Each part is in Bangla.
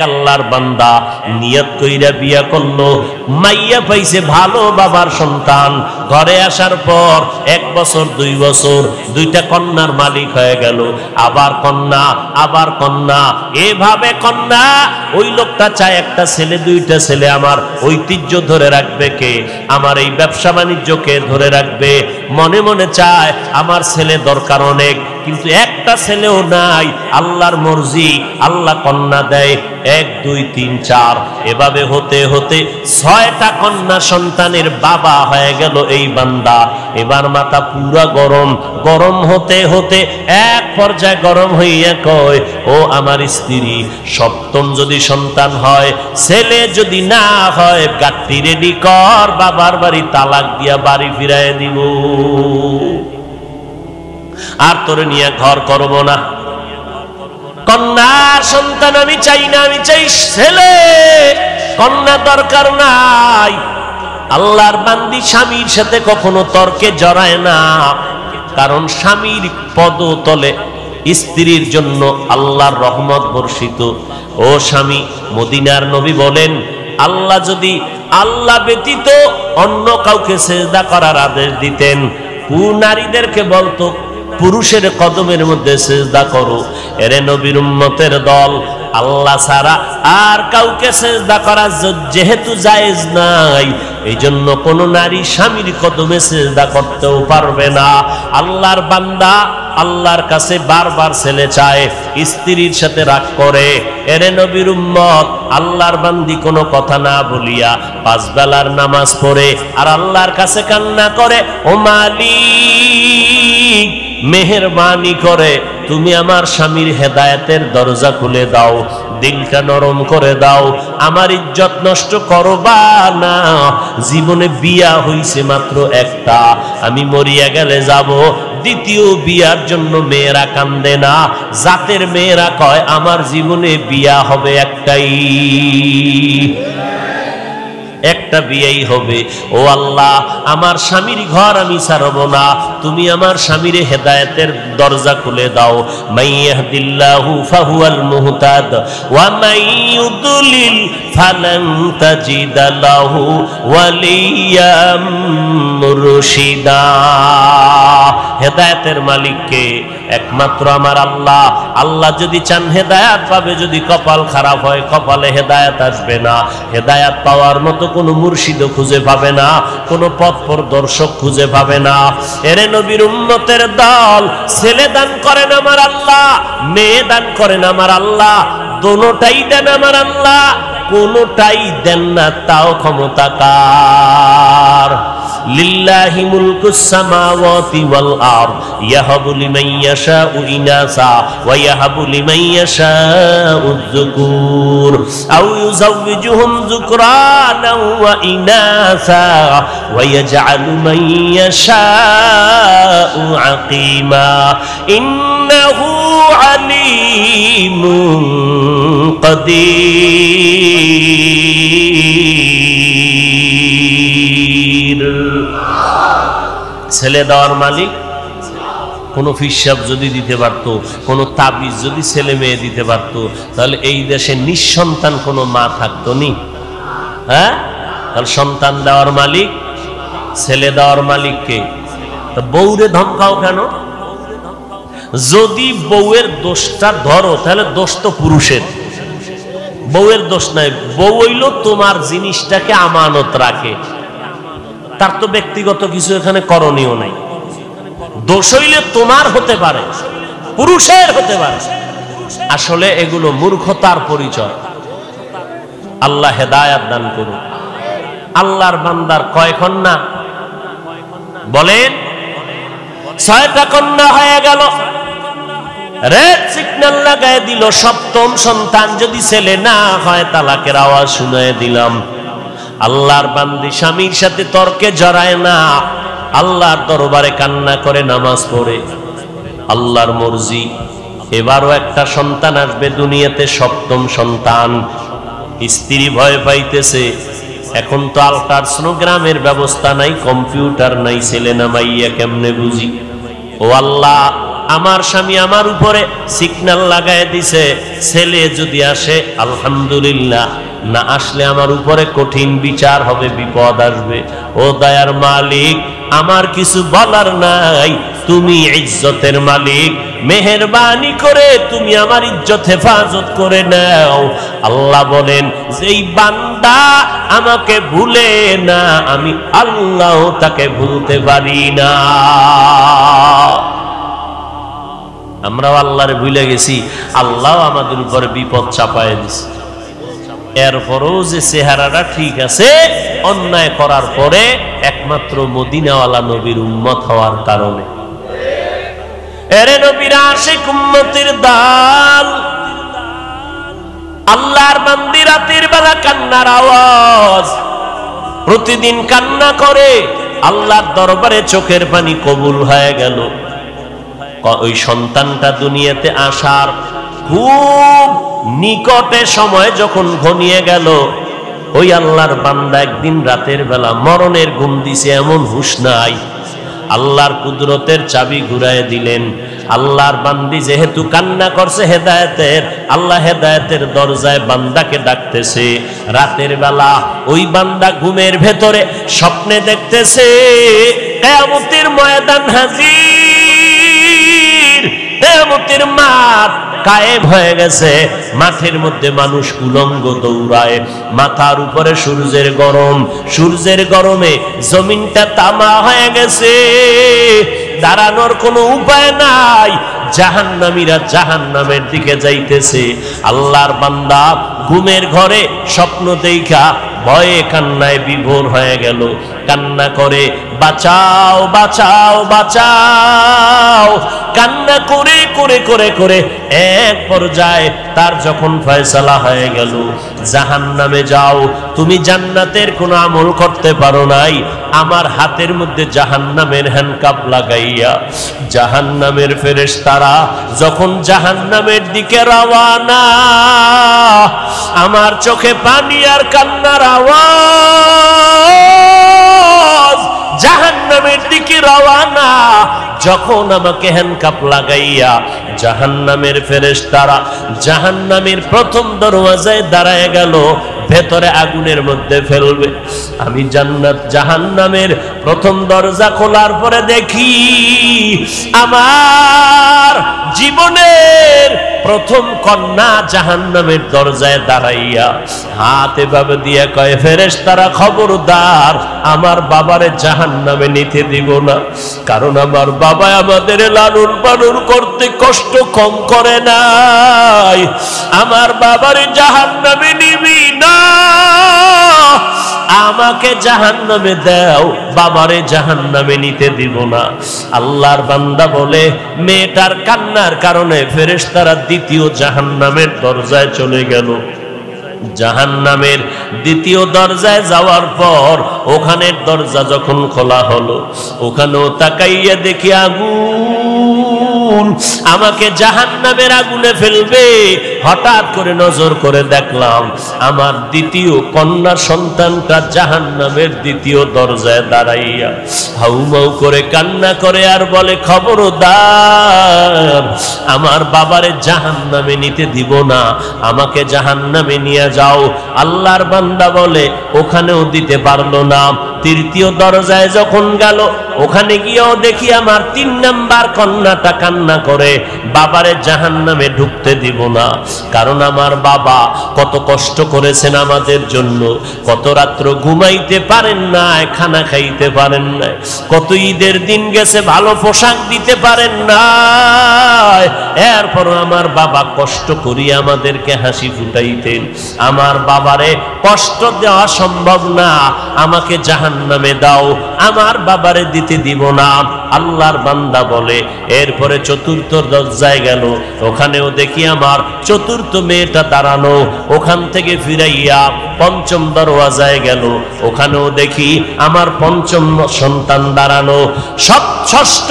আল্লাহর বান্দা নিয়ত কইরা বিয়া করলো, মাইয়া পাইছে ভালো বাবার সন্তান, ঘরে আসার পর 1 বছর 2 বছর 2টা কন্যার মালিক হয়ে গেল, আবার কন্যা আবার কন্যা, এভাবে কন্যা। ওই লোকটা চায় একটা ছেলে 2টা ছেলে, আমার ঐতিহ্য ধরে রাখবে কে, আমার এই ব্যবসা বাণিজ্যকে ধরে রাখবে, মনে মনে চায় আমার ছেলে দরকার অনেক, কিন্তু একটা ছেলেও নাই। আল্লাহর মর্জি, আল্লাহ কন্যা দেয় 1 2 3 4, এভাবে হতে হতে 6টা কন্যা সন্তানের বাবা হয়ে গেল এই বান্দা। এবার মাথা পুরা গরম, গরম হতে হতে এক পর্যায়ে গরম হইয়া কয়, ও আমার স্ত্রী, 7ম যদি সন্তান হয়, ছেলে যদি না হয়, গাট্টি রেডি কর, বাবার বাড়ি তালাক দিয়া বাড়ি ফিরায় দিব, আর তোরে নিয়ে ঘর করব না। কন্যার সন্তান আমি চাই না, আমি চাই ছেলে, কন্যা দরকার নাই। আল্লাহর বান্দি স্বামীর সাথে কখনো তর্কে জড়ায় না, কারণ স্বামীর পদতলে স্ত্রীর জন্য আল্লাহর রহমত বর্ষিত। ও স্বামী, মদিনার নবী বলেন, আল্লাহ যদি আল্লাহ ব্যতীত অন্য কাউকে সিজদা করার আদেশ দিতেন, নারীদেরকে বলতো পুরুষের কদমের মধ্যে সিজদা করো। এরে নবীর উম্মতের দল, আল্লাহ ছাড়া আর কাউকে সিজদা করা যেহেতু জায়েজ নাই, এই জন্য কোন নারী স্বামীর কদমে সিজদা করতেও পারবে না। আল্লাহর বান্দা আল্লাহর কাছে বারবার ছেলে চায়, স্ত্রীর সাথে রাগ করে। এরে নবীর উম্মত, আল্লাহর বান্দি কোনো কথা না বলিয়া 5 বেলার নামাজ পড়ে আর আল্লাহর কাছে কান্না করে, ও মালিক, মেহেরবানি করে তুমি আমার স্বামীর হেদায়েতের দরজা খুলে দাও, দিলটা নরম করে দাও, আমার ইজ্জত নষ্ট করবা না। জীবনে বিয়া হইছে মাত্র একটা, আমি মরিয়া গেলে যাব, দ্বিতীয় বিয়ার জন্য মেয়েরা কান্দে না, জাতের মেয়েরা কয় আমার জীবনে বিয়া হবে একটাই, একটা বিয়েই হবে। ও আল্লাহ, আমার স্বামীর ঘর আমি ছাড়ব না, তুমি আমার স্বামীর হেদায়েতের দরজা খুলে দাও। মাইয়াহদিল্লাহু ফাহুয়াল মুহতাদ ওয়া মাইয়ুদলিল ফালান তাজিদা লাহু ওয়ালিয়াম মুরশিদা। হেদায়েতের মালিককে একমাত্র আমার আল্লাহ। আল্লাহ যদি চান হেদায়েত পাবে, যদি কপাল খারাপ হয় কপালে হেদায়েত আসবে না। হেদায়েত পাওয়ার মতো কোনো মুর্শিদও খুঁজে পাবে না, কোনো পথ প্রদর্শক খুঁজে পাবে না। এরে নবীর উম্মতের দল, ছেলে দান করেন আমার আল্লাহ, মেয়ে দান করেন আমার আল্লাহ, দোনোটাই দেন আমার আল্লাহ, কোনোটাই দেন না তাও ক্ষমতা কার। লিল্লাহি মুলকুস সামাওয়াতি ওয়াল আরদ ইয়াহাবু লিমান ইয়াশাউ ইনাসা ওয়া ইয়াহাবু লিমান ইয়াশাউ যুকুর আও ইউযাওয়িজুহুম যুকরানাও ওয়া ইনাসা ওয়া ইয়াজআলু মান ইয়াশাউ আকিমা ইন্নাহু আলিমুন কাদির। ছেলে দেওয়ার মালিক। কোন ফিসাব যদি দিতে পারত, কোন তাবিজ যদি ছেলে মেয়ে দিতে পারত, তাহলে এই দেশে নিঃসন্তান কোনো মা থাকতো নি। হ্যাঁ, তাহলে সন্তান দেওয়ার মালিক, ছেলে দেওয়ার মালিককে। তো বউরে ধমকাও কেন? যদি বউয়ের দোষটা ধরো, তাহলে দোষ তো পুরুষের, বউয়ের দোষ নাই। বউ হইল তোমার জিনিসটাকে আমানত রাখে, তার তো ব্যক্তিগত কিছু এখানে করণীয় নাই। দোষ হইলে তোমার হতে পারে, পুরুষের হতে পারে। আসলে এগুলো মূর্খতার পরিচয়। আল্লাহ হেদায়াত দান করুন। আল্লাহর বান্দার কয় কন্যা বলেন? 6টা কন্যা হয়ে গেল। রেড সিগন্যাল লাগায় দিল, 7ম সন্তান যদি ছেলে না হয় তালাকের আওয়াজ শুনায় দিলাম। আল্লাহর বান্দি স্বামীর সাথে তর্কে জড়ায় না, আল্লাহর দরবারে কান্না করে নামাজ পড়ে। আল্লাহর মর্জি, এবারও একটা সন্তান আসবে দুনিয়াতে, 7ম সন্তান। স্ত্রী ভয় পাইতেছে, এখন তো আল্ট্রাসোনোগ্রামের ব্যবস্থা নাই, কম্পিউটার নাই, ছেলে না মাইয়া কেমনে বুঝি? ও আল্লাহ, আমার স্বামী আমার উপরে সিগন্যাল লাগায় দিছে, ছেলে যদি আসে আলহামদুলিল্লাহ, না আসলে আমার উপরে কঠিন বিচার হবে, বিপদ আসবে। ও দয়ার মালিক, আমার কিছু বলার নাই, তুমি ইজ্জতের মালিক, মেহেরবানি করে তুমি আমার ইজ্জত হেফাজত করে নাও। আল্লাহ বলেন, যেই বান্দা আমাকে ভুলে না, আমি আল্লাহ তাকে ভুলতে পারি না। আমরাও আল্লাহরে ভুলে গেছি, আল্লাহ আমাদের উপর বিপদ চাপায় দিছে। এরপরও যে চেহারাটা ঠিক আছে, অন্যায় করার পরে একমাত্র মদিনাওয়ালা নবীর উম্মত হওয়ার কারণে। এরে নবীর আশিক উম্মতের দল, আল্লাহর বান্দী রাতের বেলা কান্নার আওয়াজ, প্রতিদিন কান্না করে, আল্লাহর দরবারে চোখের পানি কবুল হয়ে গেল। ওই সন্তানটা দুনিয়াতে আসার খুব নিকটে সময় যখন ঘনিয়ে গেল, ওই আল্লাহর বান্দা একদিন রাতের বেলা মরণের ঘুম দিছে, এমন হুঁশ নাই। আল্লাহর কুদরতের চাবি ঘুরায় দিলেন। আল্লাহর বান্দি যেহেতু কান্না করছে হেদায়েতের, আল্লাহ হেদায়েতের দরজায় বান্দাকে ডাকতেছে। রাতের বেলা ওই বান্দা ঘুমের ভেতরে স্বপ্নে দেখতেছে কিয়ামতের ময়দান হাজির, কিয়ামতের মাঠ কায়েম হয়ে গেছে। মাঠের মধ্যে মানুষ উলঙ্গ দৌড়ায়, মাথার উপরে সূর্যের গরম, সূর্যের গরমে জমিনটা তামা হয়ে গেছে, দাঁড়ানোর কোনো উপায় নাই। জাহান্নামীরা জাহান্নামের দিকে যাইতেছে। আল্লাহর বান্দা ঘুমের ঘরে স্বপ্ন দেখা ভয়ে কান্নায় বিভোর হয়ে গেল, কান্না করে বাঁচাও বাঁচাও বাঁচাও, কান্না করে করে করে করে এক পর্যায়ে তার যখন ফয়সালা হয়ে গেল, জাহান্নামে যাও, তুমি জান্নাতের কোনো আমল করতে পারো নাই, আমার হাতের মধ্যে জাহান্নামের হ্যান্ডকাপ লাগাইয়া জাহান্নামের ফেরেশতারা যখন জাহান্নামের দিকে রওয়ানা, আমার চোখে পানি আর কান্নার আওয়াজ, জাহান্নামের দিকে রওয়ানা। যখন আমাকে হ্যান্ডকাপ লাগাইয়া জাহান্নামের ফেরেশতারা জাহান্নামের প্রথম দরওয়াজায় দাঁড়ায় গেল, ভেতরে আগুনের মধ্যে ফেলবে। আমি জান্নাত জাহান্নামের প্রথম দরজা খোলার পরে দেখি আমার জীবনের প্রথম কন্যা জাহান্নামের দরজায় দাঁড়াইয়া হাত এভাবে দিয়ে কয়, ফেরেশতারা খবরদার, আমার বাবারে জাহান্নামে নিতে দিব না, কারণ আমার বাবা আমাদের লালন পালন করতে কষ্ট কম করে নাই, আমার বাবারে জাহান্নামে নিবি না, আমাকে জাহান্নামে দাও, বাবারে জাহান্নামে নিতে দিব না। আল্লাহর বান্দা বলে, মেয়েটার কান্নার কারণে ফেরেশতারা দ্বিতীয় জাহান্নামের দরজায় চলে গেল। জাহান্নামের দ্বিতীয় দরজায় যাওয়ার পর ওখানের দরজা যখন খোলা হলো, ওখানেও তাকাইয়া দেখি আগুন, আমাকে জাহান্নামের আগুনে ফেলবে। হঠাৎ করে নজর করে দেখলাম আমার দ্বিতীয় কন্যা সন্তানটা জাহান্নামের দ্বিতীয় দরজায় দাঁড়াইয়া হাউমাউ করে কান্না করে আর বলে, খবরদার, আমার বাবারে জাহান্নামে নিতে দিব না, আমাকে জাহান্নামে নিয়ে যাও। আল্লাহর বান্দা বলে, ওখানেও দিতে পারলো না। তৃতীয় দরজায় যখন গেল, ওখানে গিয়েও দেখি আমার 3 নাম্বার কন্যাটা কান্না করে, বাবারে জাহান্নামে ঢুকতে দিব না, কারণ আমার বাবা কত কষ্ট করেছেন আমাদের জন্য, কত রাত্র ঘুমাইতে পারেন না, খানা খাইতে পারেন না, কত ঈদের দিন গেছে ভালো পোশাক দিতে পারেন না, এরপর আমার বাবা কষ্ট করিয়া আমাদেরকে হাসি ফুটাইতেন, আমার বাবারে কষ্ট দেওয়া সম্ভব না, আমাকে জাহান্নামে দাও, আমার বাবারে দিতে দিব না। আল্লাহর বান্দা বলে, এরপরে চতুর্থ দরজায় গেল, ওখানেও দেখি আমার চতুর্থ মেয়েটা দাঁড়ানো। ওখান থেকে ফিরাইয়া পঞ্চম দরওয়াজায় গেল, ওখানেও দেখি আমার পঞ্চম সন্তান দাঁড়ানো। ষষ্ঠ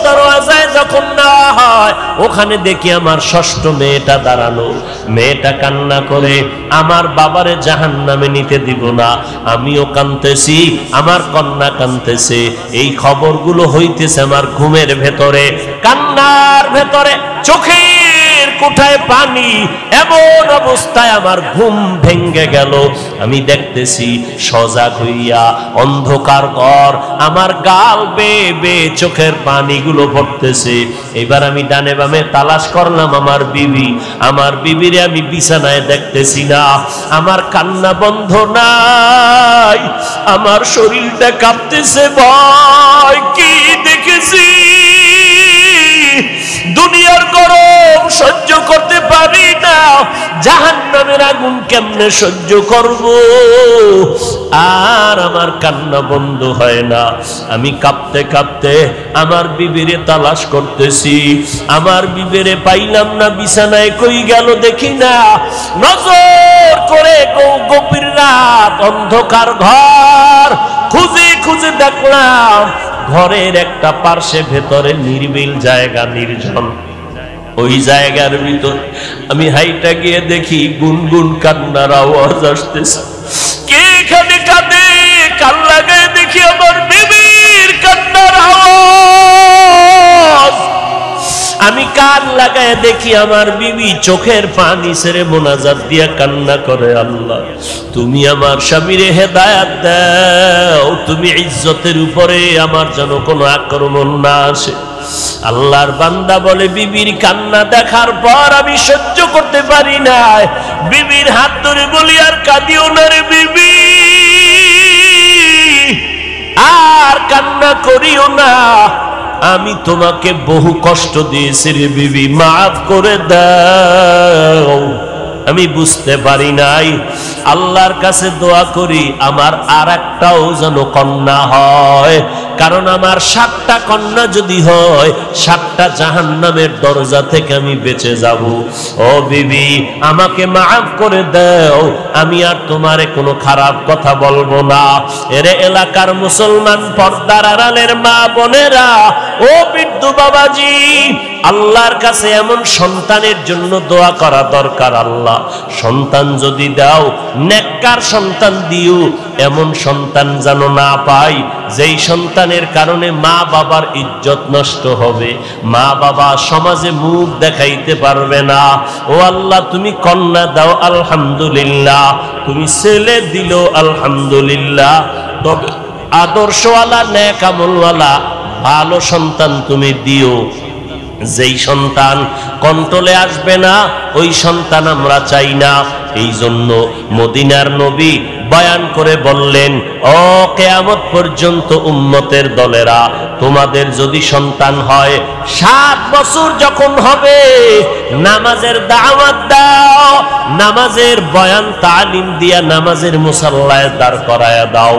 দরওয়াজায় যখন না হয়, ওখানে দেখি আমার ষষ্ঠ মেয়েটা দাঁড়ানো। মেয়েটা কান্না করে, আমার বাবারে জাহান্নামে নিতে দিব না। আমিও কাঁদতেছি, আমার কন্যা কাঁদতেছে। এই খবরগুলো হইতেছে আমার ঘুমের ভেতরে, কান্নার ভেতরে, চোখের কোঠায় পানি। এমন অবস্থায় আমার ঘুম ভেঙ্গে গেল। আমি দেখতেছি সজাগ হইয়া অন্ধকার ঘর, আমার গাল বেয়ে বেয়ে চোখের পানিগুলো পড়তেছে। এবার আমি ডানে বামে তালাশ করলাম আমার বিবি। আমার বিবিরে আমি বিছানায় দেখতেছি না, আমার কান্না বন্ধ নাই, আমার শরীরটা কাঁপতেছে। ভয় কি দেখেছি, দুনিয়ার গরম সহ্য করতে পারি না, জাহান্নামের আগুন কেমনে সহ্য করব? আর আমার কান্না বন্ধ হয় না। আমি কাঁপতে কাঁপতে আমার বিবিরে তালাশ করতেছি, আমার বিবিরে পাইলাম না। বিছানায় কই গেল দেখি না। নজর করে গভীর রাত, অন্ধকার ঘর, খুঁজে খুঁজে দেখলাম ঘরের একটা পার্শ্বে ভেতরে নির্বিল জায়গা, নির্জন। ওই জায়গার ভিতর আমি হাইটা গিয়ে দেখি গুনগুন কান্নার আওয়াজ আসতেছে। কে এখানে কাঁদে? কান লাগায় দেখি আমার বিবির কান্নার আওয়াজ। আমি কান লাগায় দেখি আমার বিবি চোখের পানি ছেড়ে মোনাজাত দিয়া কান্না করে, আল্লাহ তুমি আমার স্বামীরে হেদায়েত দাও, তুমি ইজ্জতের উপরে আমার যেন কোনো আক্রমণ না আসে। আল্লাহর বান্দা বলে, বিবির কান্না দেখার পর আমি সহ্য করতে পারি না। বিবির হাত ধরে বলি, আর কাঁদিও না রে বিবি, আর কান্না করিও না। আমি তোমাকে বহু কষ্ট দিয়েছি রে বিবি, মাফ করে দাও। আমি বুঝতে পারি নাই। আল্লাহর কাছে দোয়া করি আমার আর একটাও যেন কন্যা হয়, কারণ আমার 7টা কন্যা যদি হয় 7টা জাহান্নামের দরজা থেকে আমি বেঁচে যাব। ও বিবি, আমাকে মাফ করে দাও, আমি আর তোমারে কোনো খারাপ কথা বলবো না। এরে এলাকার মুসলমান পর্দার আড়ালের মা বোনেরা, ও বৃদ্ধ বাবাজি, আল্লাহর কাছে এমন সন্তানের জন্য দোয়া করা দরকার। আল্লাহ সন্তান যদি দাও, নেককার সন্তান দিও, এমন সন্তান যেন না পাই যেই সন্তানের কারণে মা বাবার ইজ্জত নষ্ট হবে, মা বাবা সমাজে মুখ দেখাইতে পারবে না। ও আল্লাহ, তুমি কন্যা দাও আলহামদুলিল্লাহ, তুমি ছেলে দিলো আলহামদুলিল্লাহ, তবে আদর্শওয়ালা নেক আমলওয়ালা ভালো সন্তান তুমি দিও। যেই সন্তান কন্ট্রোলে আসবে না ওই সন্তান আমরা চাই না। এই জন্য মদিনার নবী বয়ান করে বললেন, ও কিয়ামত পর্যন্ত উম্মতের দলেরা, তোমাদের যদি সন্তান হয় 7 বছর যখন হবে নামাজের দাওয়াত দাও, নামাজের বয়ান তালিম দিয়া নামাজের মুসাল্লায় দাঁড় করায়া দাও,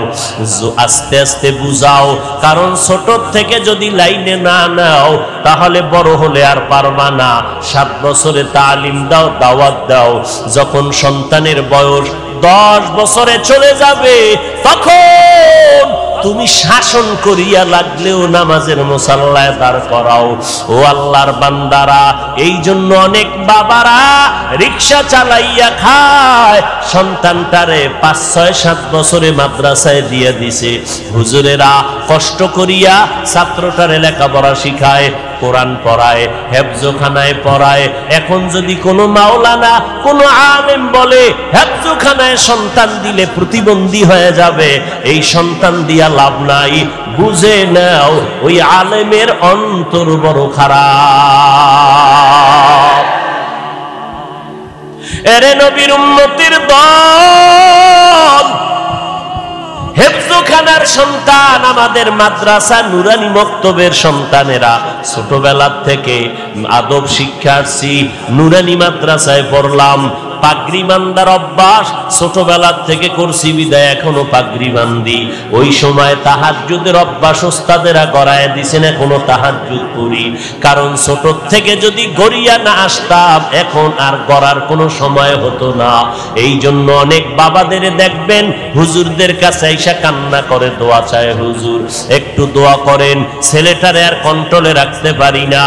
আস্তে আস্তে বুঝাও। কারণ ছোট থেকে যদি লাইনে না নাও তাহলে বড় হলে আর পারবা না। 7 বছরে তালিম দাও, দাওয়াত দাও। যখন সন্তানের বয়স 10 বছরে চলে যাবে তখন তুমি শাসন করিয়া লাগলেও নামাজের মুসাল্লায় দাঁড় করাও। ও আল্লাহর বান্দারা, এই জন্য অনেক বাবারা রিকশা চালাইয়া খায়, সন্তানটারে 5, 6, 7 বছরে মাদ্রাসায় দিয়ে দিছে। হুজুরেরা কষ্ট করিয়া ছাত্রটারে লেখাপড়া শিখায়, কোরআন পড়ায়, হেফজখানায় পড়ায়। এখন যদি কোনো মাওলানা, কোনো আলেম বলে হেফজখানায় সন্তান দিলে প্রতিবন্ধী হয়ে যাবে, এই সন্তান দিয়া লাভ নাই। বুঝে নাও ওই আলেমের অন্তর বড় খারাপ। এরে নবীর উম্মতির দল, হেফজখানার সন্তান, আমাদের মাদ্রাসা নুরানি মক্তবের সন্তানেরা ছোটবেলা থেকে আদব শিক্ষা আসছি, নুরানি মাদ্রাসায় পড়লাম, পাগড়ি বান্ধার অভ্যাস ছোটবেলার থেকে করছি বিদায় এখনো পাগড়ি বান্ধি। ওই সময় তাহাজ্জুদের অভ্যাস ওস্তাদেরা করায় দিছেন, এখনো তাহাজ্জুদ করি। কারণ ছোট থেকে যদি গড়িয়া না আসতাম এখন আর গড়ার কোনো সময় হতো না। এই জন্য অনেক বাবাদের দেখবেন হুজুরদের কাছে আইসা কান্না করে, দোয়া চায়, হুজুর একটু দোয়া করেন, ছেলেটারে আর কন্ট্রোলে রাখতে পারি না।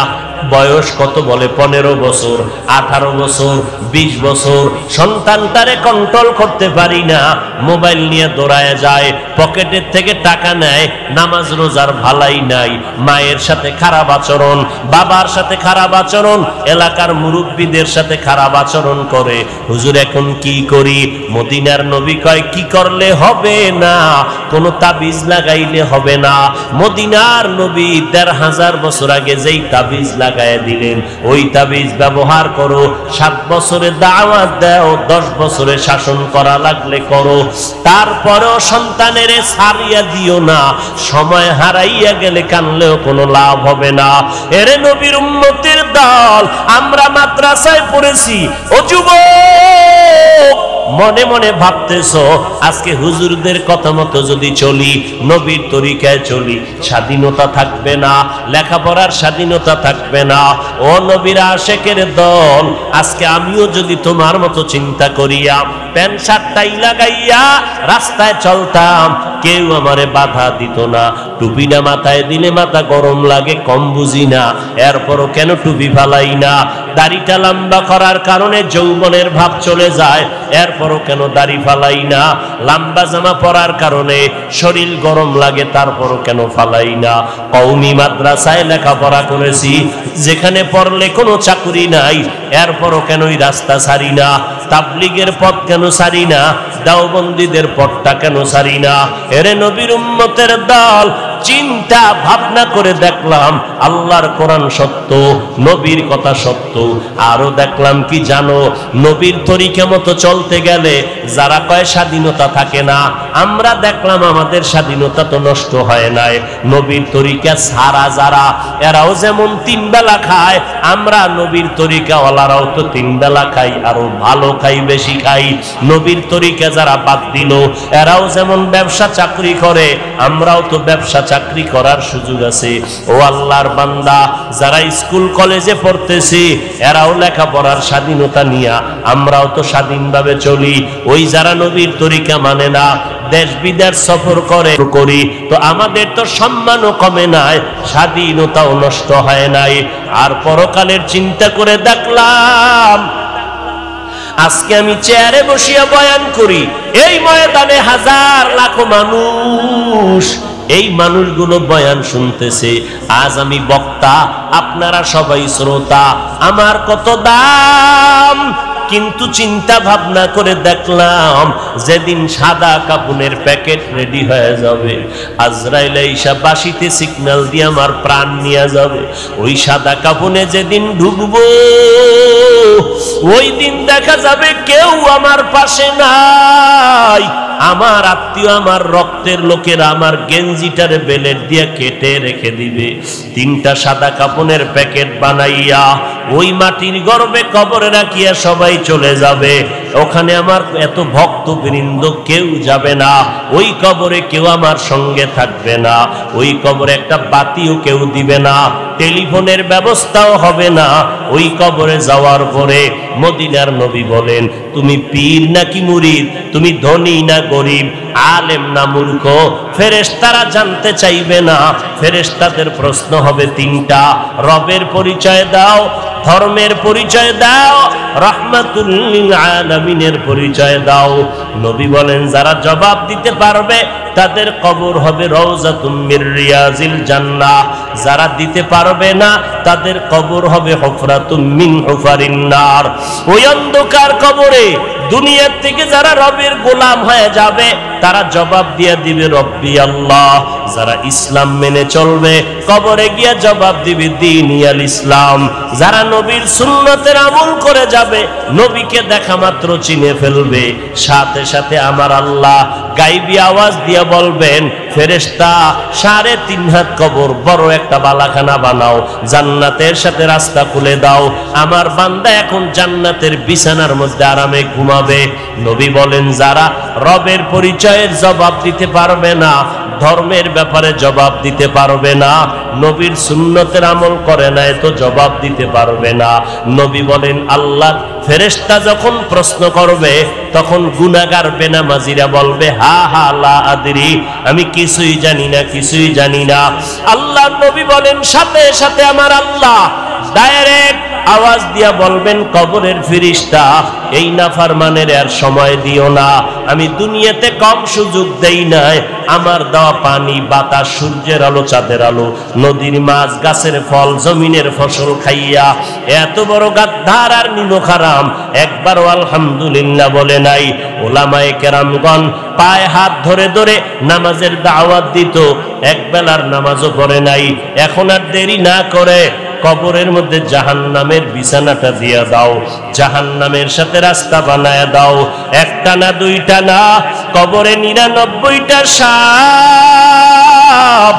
বয়স কত বলে 15 বছর, 18 বছর, 20 বছর, সন্তানটারে কন্ট্রোল করতে পারি না। মোবাইল নিয়ে দৌড়ায় যায়, পকেটের থেকে টাকা নেয়, নামাজ রোজার ভালাই নাই, মায়ের সাথে খারাপ আচরণ, বাবার সাথে খারাপ আচরণ, এলাকার মুরব্বীদের সাথে খারাপ আচরণ করে। হুজুর এখন কি করি? মদিনার নবী কয় কি করলে হবে না, কোনো তাবিজ লাগাইলে হবে না। মদিনার নবী 1500 বছর আগে যেই তাবিজ লাগায় দিলেন ওই তাবিজ ব্যবহার করো। 7 বছরে দাওয়াত দাও, 10 বছরে শাসন করা লাগলে করো, তারপরেও সন্তানের ছাড়িয়া দিও না। সময় হারাইয়া গেলে কানলেও কোনো লাভ হবে না। এরে নবীর উম্মতের দল, আমরা মাদ্রাসায় পড়েছি। ও যুবক, মনে মনে ভাবতেছো আজকে হুজুরদের কথা মতো যদি চলি, নবীর তরিকায় চলি, স্বাধীনতা থাকবে না, লেখাপড়ার স্বাধীনতা থাকবে না। ও নবীর আশেকের দল, আজকে আমিও যদি তোমার মতো চিন্তা করিয়া প্যান্ট শার্টটাই লাগাইয়া রাস্তায় চলতাম, কেউ আমারে বাধা দিত না। টুপিটা মাথায় দিলে মাথা গরম লাগে, কম বুঝি না, এরপরও কেন টুপি ফালাই না? দাড়িটা লম্বা করার কারণে যৌবনের ভাব চলে যায়, এরপরও কেন দাড়ি ফালাই না? লম্বা জামা পরার কারণে শরীর গরম লাগে, তারপরও কেন ফালাই না? কওমি মাদ্রাসায় লেখাপড়া করেছি, যেখানে পড়লে কোনো চাকরি নাই, এরপরও কেন ওই রাস্তা ছাড়ি না? তাবলিগের পথ কেন ছাড়ি না? দাওবন্দীদের পথটা কেন ছাড়ি না? এরে নবীর উম্মতের দল, চিন্তা ভাবনা করে দেখলাম আল্লাহর কোরআন সত্য, নবীর কথা সত্য। আরো দেখলাম কি জানো, নবীর তরিকা মতো চলতে গেলে যারা কয় স্বাধীনতা থাকে না, আমরা দেখলাম আমাদের স্বাধীনতা তো নষ্ট হয় নাই। নবীর তরিকা ছাড়া যারা, এরাও যেমন 3 বেলা খায়, আমরা নবীর তরিকা ওয়ালারাও তো 3 বেলা খাই, আরো ভালো খাই, বেশি খাই। নবীর তরিকা যারা বাদ দিল, এরাও যেমন ব্যবসা চাকরি করে, আমরাও তো ব্যবসা চাকরি করার সুযোগ আছে। ও আল্লাহর বান্দা, যারা স্কুল কলেজে পড়তেছি, এরাও লেখাপড়ার স্বাধীনতা নিয়া, আমরাও তো স্বাধীনভাবে চলি। ওই যারা নবীর তরিকা মানে না, দেশ বিদেশ সফর করি, তো আমাদের তো সম্মানও কমে নাই, স্বাধীনতাও নষ্ট হয় নাই। আর পরকালের চিন্তা করে দেখলাম, আজকে আমি চেয়ারে বসিয়া বয়ান করি, এই ময়দানে হাজার লাখো মানুষ, এই মানুষগুলো বয়ান শুনতেছে। আজ আমি বক্তা, আপনারা সবাই শ্রোতা, আমার কত দাম। কিন্তু চিন্তা ভাবনা করে দেখলাম, যেদিন সাদা কাপুনের প্যাকেট রেডি হয়ে যাবে, আজরাইল ঈসা বাঁশিতে সিগন্যাল দিয়ে আমার প্রাণ নিয়ে যাবে, ওই সাদা কাপুনে যেদিন ঢুকবো, ওই দিন দেখা যাবে কেউ আমার পাশে নাই। আমার আত্মীয়, আমার রক্তের লোকেরা আমার গেঞ্জিটারে বেলেট দিয়ে কেটে রেখে দিবে। 3টা সাদা কাপনের প্যাকেট বানাইয়া ওই মাটির গর্ভে কবরে রাখিয়া সবাই চলে যাবে। ওখানে আমার এত ভক্তবৃন্দ কেউ যাবে না, ওই কবরে কেউ আমার সঙ্গে থাকবে না, ওই কবরে একটা বাতিও কেউ দিবে না, টেলিফোনের ব্যবস্থাও হবে না। ওই কবরে যাওয়ার পরে মদিনার নবী বলেন, তুমি পীর নাকি মুরিদ, তুমি ধনী না গরিব, আলেম না মূর্খ, ফেরেশতারা জানতে চাইবে না। ফেরেশতাদের প্রশ্ন হবে 3টা, রবের পরিচয় দাও, ধর্মের পরিচয় দাও, রাহমাতুল লিল আলামিনের পরিচয় দাও। নবী বলেন, যারা জবাব দিতে পারবে তাদের কবর হবে রওজাতুম মির রিয়াজিল জান্নাহ, যারা দিতে পারবে না তাদের কবর হবে হুফরাতুম মিন হুফারিন নার। ওই অন্ধকার কবরে দুনিয়ার থেকে যারা রবের গোলাম হয়ে যাবে, তারা জবাব দিয়ে দিবে রব্বি আল্লাহ। যারা ইসলাম মেনে চলবে কবরে গিয়া জবাব দিবে দীনিয়াল ইসলাম। যারা নবীর সুন্নতের আমল করে যাবে, নবীকে দেখা মাত্র চিনে ফেলবে, সাথে সাথে আমার আল্লাহ গাইবী আওয়াজ দিয়ে বলবেন, ফেরেশতা 3.5 হাত কবর বড় একটা বালাখানা বানাও, জান্নাতের সাথে রাস্তা খুলে দাও, আমার বান্দা এখন জান্নাতের বিছানার মধ্যে আরামে ঘুমাবে। নবী বলেন, যারা রবের পরিচয়ের জবাব দিতে পারবে না, ধর্মের ব্যাপারে জবাব দিতে পারবে না, নবীর সুন্নতের আমল করে না, তো জবাব দিতে পারবে না। নবী বলেন, আল্লাহ ফেরেশতা যখন প্রশ্ন করবে তখন গুনাহগার বেনামাজিরা বলবে, হা হা লা আদরি, আমি কিছুই জানি না, কিছুই জানি না। আল্লাহ নবী বলেন, সাথে সাথে আমার আল্লাহ ডাইরেক্ট আওয়াজ দিয়া বলবেন, কবরের ফেরেশতা এই নাফরমানের আর সময় দিও না, আমি দুনিয়াতে কম সুযোগ দেই নাই, আমার দেওয়া পানি, বাতাস, সূর্যের আলো, চাঁদের আলো, নদীর মাছ, গাছের ফল, জমিনের ফসল খাইয়া এত বড় গাদ্দার আর নিমখারাম একবারও আলহামদুলিল্লাহ বলে নাই। ওলামায়ে কেরামগণ পায়ে হাত ধরে ধরে নামাজের দাওয়াত দিত, এক বেলার নামাজও পড়ে নাই। এখন আর দেরি না করে কবরের মধ্যে জাহান্নামের বিছানাটা দিয়া দাও, জাহান্নামের সাথে রাস্তা বানায়া দাও। একটা না, দুইটা না, কবরে 99টা সাপ।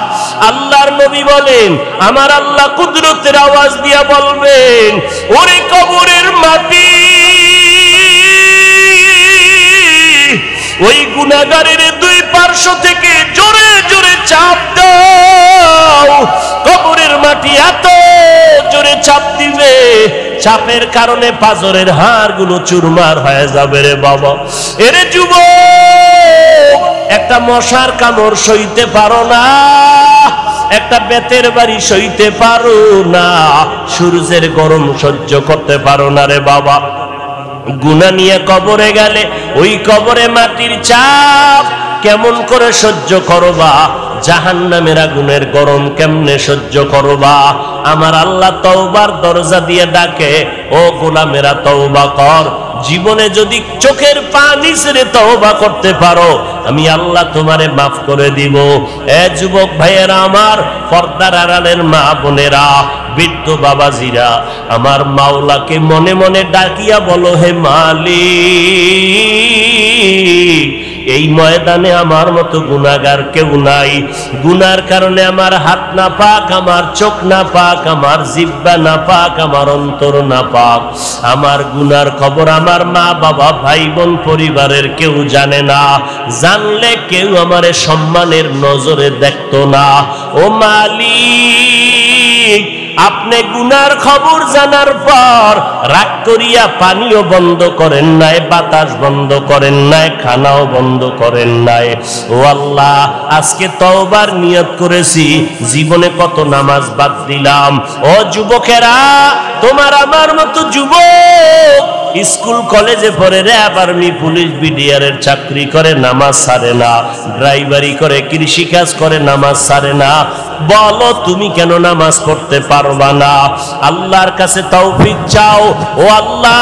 আল্লাহর নবী বলেন, আমার আল্লাহ কুদরতের আওয়াজ দিয়া বলবেন, ওরে কবরের মাটি, ওই গুনাহগারের দুই পার্শ্ব থেকে জোরে জোরে চাপ দাও। কবরের মাটি এত জোরে চাপ দিবে, চাপের কারণে পাজরের হাড়গুলো চুরমার হয়ে যাবে রে বাবা। এরে যুবক, একটা মশার কামড় সইতে পারো না, একটা বেতের বাড়ি সইতে পারো না, সূর্যের গরম সহ্য করতে পারো না রে বাবা। গুনাহ নিয়ে কবরে গেলে ওই কবরে মাটির চাপ কেমন করে সহ্য করবা, জাহান্নামের আগুনের গরম কেমনে সহ্য করবা। আমার আল্লাহ তওবার দরজা দিয়ে ডাকে, ও গোলামেরা তওবা কর। জীবনে যদি চোখের পানি ছেড়ে তওবা করতে পারো, আমি আল্লাহ তোমারে মাফ করে দিব। এ যুবক ভাইয়েরা, আমার পর্দার আড়ালের মা বোনেরা, বৃদ্ধ বাবাজিরা, আমার মাওলাকে মনে মনে ডাকিয়া বলো, হে মালিক, এই ময়দানে আমার মতো গুনাহগার কেউ নাই। গুনার কারণে আমার হাত না পাক, আমার চোখ না পাক, আমার জিহ্বা না পাক, আমার অন্তর না পাক। আমার গুনার খবর আমার মা বাবা, ভাই বোন, পরিবারের কেউ জানে না। জানলে কেউ আমারে সম্মানের নজরে দেখতো না। ও মালিক, আপনি গুনার খবর জানার পর রাগ করিয়া পানিও বন্ধ করেন নাই, বাতাস বন্ধ করেন নাই, খানাও বন্ধ করেন নাই। ও আল্লাহ, আজকে তওবার নিয়ত করেছি, জীবনে কত নামাজ বাদ দিলাম। ও যুবকেরা, তোমার আমার মতো যুবক স্কুল কলেজে পড়ে, র্যাব, আর্মি, পুলিশ, বিডিআরের চাকরি করে, নামাজ ছাড়ে না, ড্রাইভারি করে, কৃষি কাজ করে, নামাজ ছাড়ে না। বলো, তুমি কেন নামাজ পড়তে পারবা না? আল্লাহর কাছে তৌফিক চাও। ও আল্লাহ,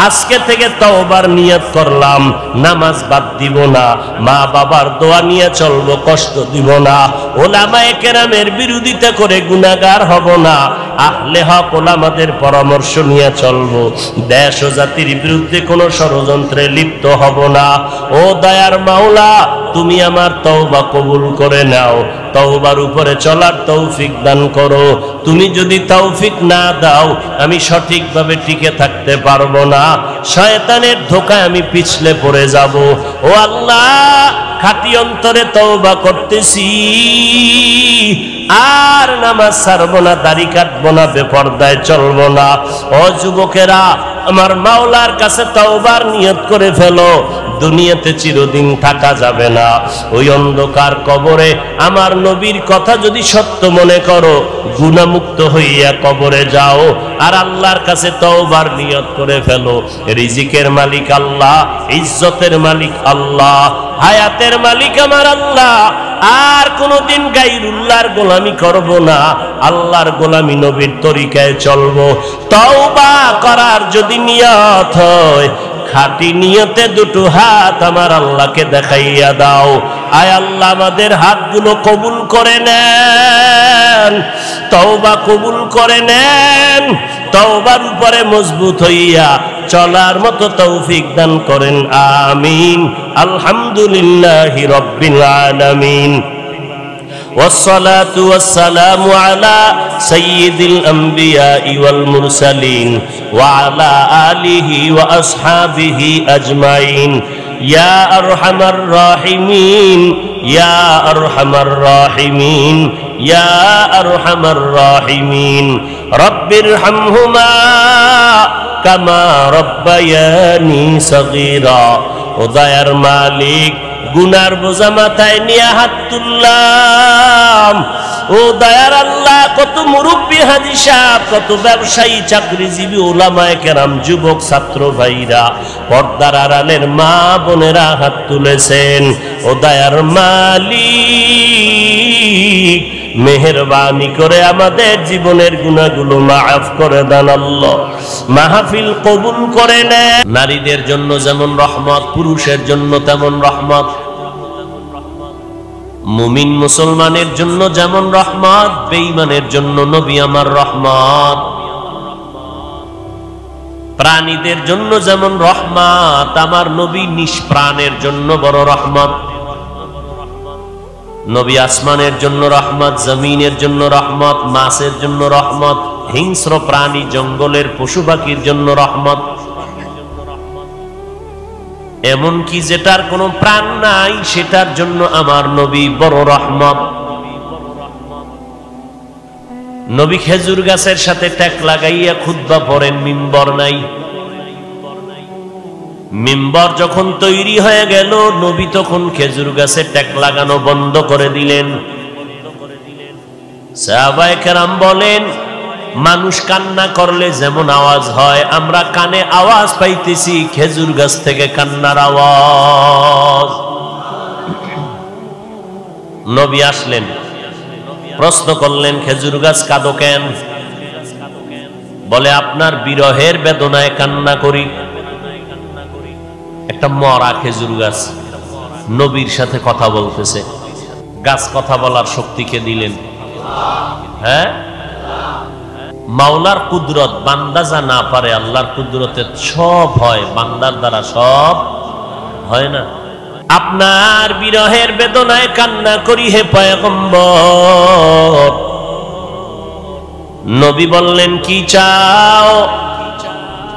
আজকে থেকে তওবার নিয়ত করলাম, নামাজ বাদ দিব না, মা বাবার দোয়া নিয়ে চলবো, কষ্ট দিব না, ওলামায়ে কেরামের বিরোধিতা করে গুনাহগার হব না, আহলে হক ওলামাদের পরামর্শ নিয়ে চলবো, দেশ ও জাতির বিরুদ্ধে কোনো ষড়যন্ত্রে লিপ্ত হব না। ও দয়ার মাওলা, তুমি আমার তওবা কবুল করে নাও, তওবার উপরে চলার তৌফিক দান করো। তুমি যদি তৌফিক না দাও, আমি সঠিকভাবে টিকে থাকতে পারবো না, শয়তানের ধোঁকায় আমি পিছলে পড়ে যাব। ও আল্লাহ, খাঁটি অন্তরে তওবা করতেছি, আর নামাজ ছাড়বো না, দাড়ি কাটবো না, বেপরদায় চলবো না। ও যুবকেরা, আমার মাওলার কাছে তওবার নিয়ত করে ফেলো, দুনিয়াতে চিরদিন থাকা যাবে না। ওই অন্ধকার কবরে আমার নবীর কথা যদি সত্য মনে করো, গুনাহমুক্ত হইয়া কবরে যাও, আর আল্লাহর কাছে তওবার নিয়ত করে ফেলো। রিজিকের মালিক আল্লাহ, ইজ্জতের মালিক আল্লাহ, হায়াতের মালিক আমার আল্লাহ। আর কোনদিন গায়রুল্লাহর গোলামি করব না, আল্লাহর গোলামি, নবীর তরিকায় চলবো। তওবা করার যদি নিয়ত হয়, খাঁটি নিয়তে দুটো হাত আমার আল্লাহকে দেখাইয়া দাও। আয় আল্লাহ আমাদের হাতগুলো কবুল করে নেন, তওবা কবুল করে নেন, তওবার উপরে মজবুত হইয়া চলার মতো তৌফিক দান করেন, আমিন। আলহামদুলিল্লাহি রাব্বিল আলামিন। والصلاة والسلام على سيد الأنبياء والمرسلين وعلى آله وأصحابه أجمعين يا أرحم الراحمين يا أرحم الراحمين يا أرحم الراحمين رب ارحمهما كما ربياني صغيرا ودير مالك গুনার বোঝা মাথায় নিয়ে হাত তুললাম। ও দয়ার আল্লাহ, কত মুরব্বী হাজী সাহেব, কত ব্যবসায়ী, চাকরিজীবী, ওলামায়ে কেরাম, যুবক ছাত্র ভাইরা, পর্দার আড়ালের মা বোনেরা হাত তুলেছেন। ও দয়ার মালিক, মেহেরবানি করে আমাদের জীবনের গুনাহগুলো মাফ করে দেন আল্লাহ। মাহফিল কবুল করে নেন। নারীদের জন্য যেমন রহমত, পুরুষের জন্য তেমন রহমত, মুমিন মুসলমানের জন্য যেমন রহমত, বেঈমানের জন্য নবী আমার রহমত। প্রাণীদের জন্য যেমন রহমত, আমার নবী নিষ্প্রাণের জন্য বড় রহমত। নবী আসমানের জন্য রহমত, জমিনের জন্য রহমত, মাছের জন্য রহমত, হিংস্র প্রাণী, জঙ্গলের পশু পাখির জন্য রহমত। এমনকি যেটার কোনো প্রাণ নাই সেটার জন্য আমার নবী বড় রহমত। নবী খেজুর গাছের সাথে ট্যাক লাগাইয়া খুতবা পড়েন, মিম্বর নাই। মিম্বর যখন তৈরি হয়ে গেল, নবী তখন খেজুর গাছে ট্যাক লাগানো বন্ধ করে দিলেন। সাহাবায়ে কেরাম বলেন, মানুষ কান্না করলে যেমন আওয়াজ হয়, আমরা কানে আওয়াজ পাইতেছি খেজুর গাছ থেকে কান্নার আওয়াজ। নবী আসলেন, প্রশ্ন করলেন, খেজুর গাছ কাঁদো কেন? বলে, আপনার বিরহের বেদনায় কান্না করি। একটা মরা খেজুর গাছ নবীর সাথে কথা বলতেছে। গাছ কথা বলার শক্তিকে দিলেন। হ্যাঁ, মাওলার কুদরত, বান্দা যা না পারে আল্লাহর কুদরতে সব হয়, বান্দার দ্বারা সব হয় না। আপনার বিরহের বেদনায় কান্না করি হে পয়গম্বর। নবী বললেন, কি চাও?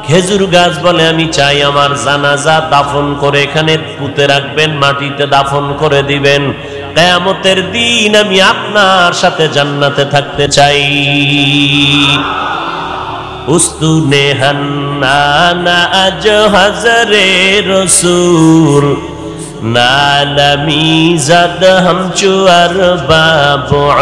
খেজুর গাছ বলে, আমি চাই আমার জানাজা দাফন করে এখানে পুঁতে রাখবেন, মাটিতে দাফন করে দিবেন। কিয়ামতের দিন আমি আপনার সাথে জান্নাতে থাকতে চাই। উস্তুনে হান্নানা আজ হাজরে রসুল নালামি জাদ হামচু আর বাবুল।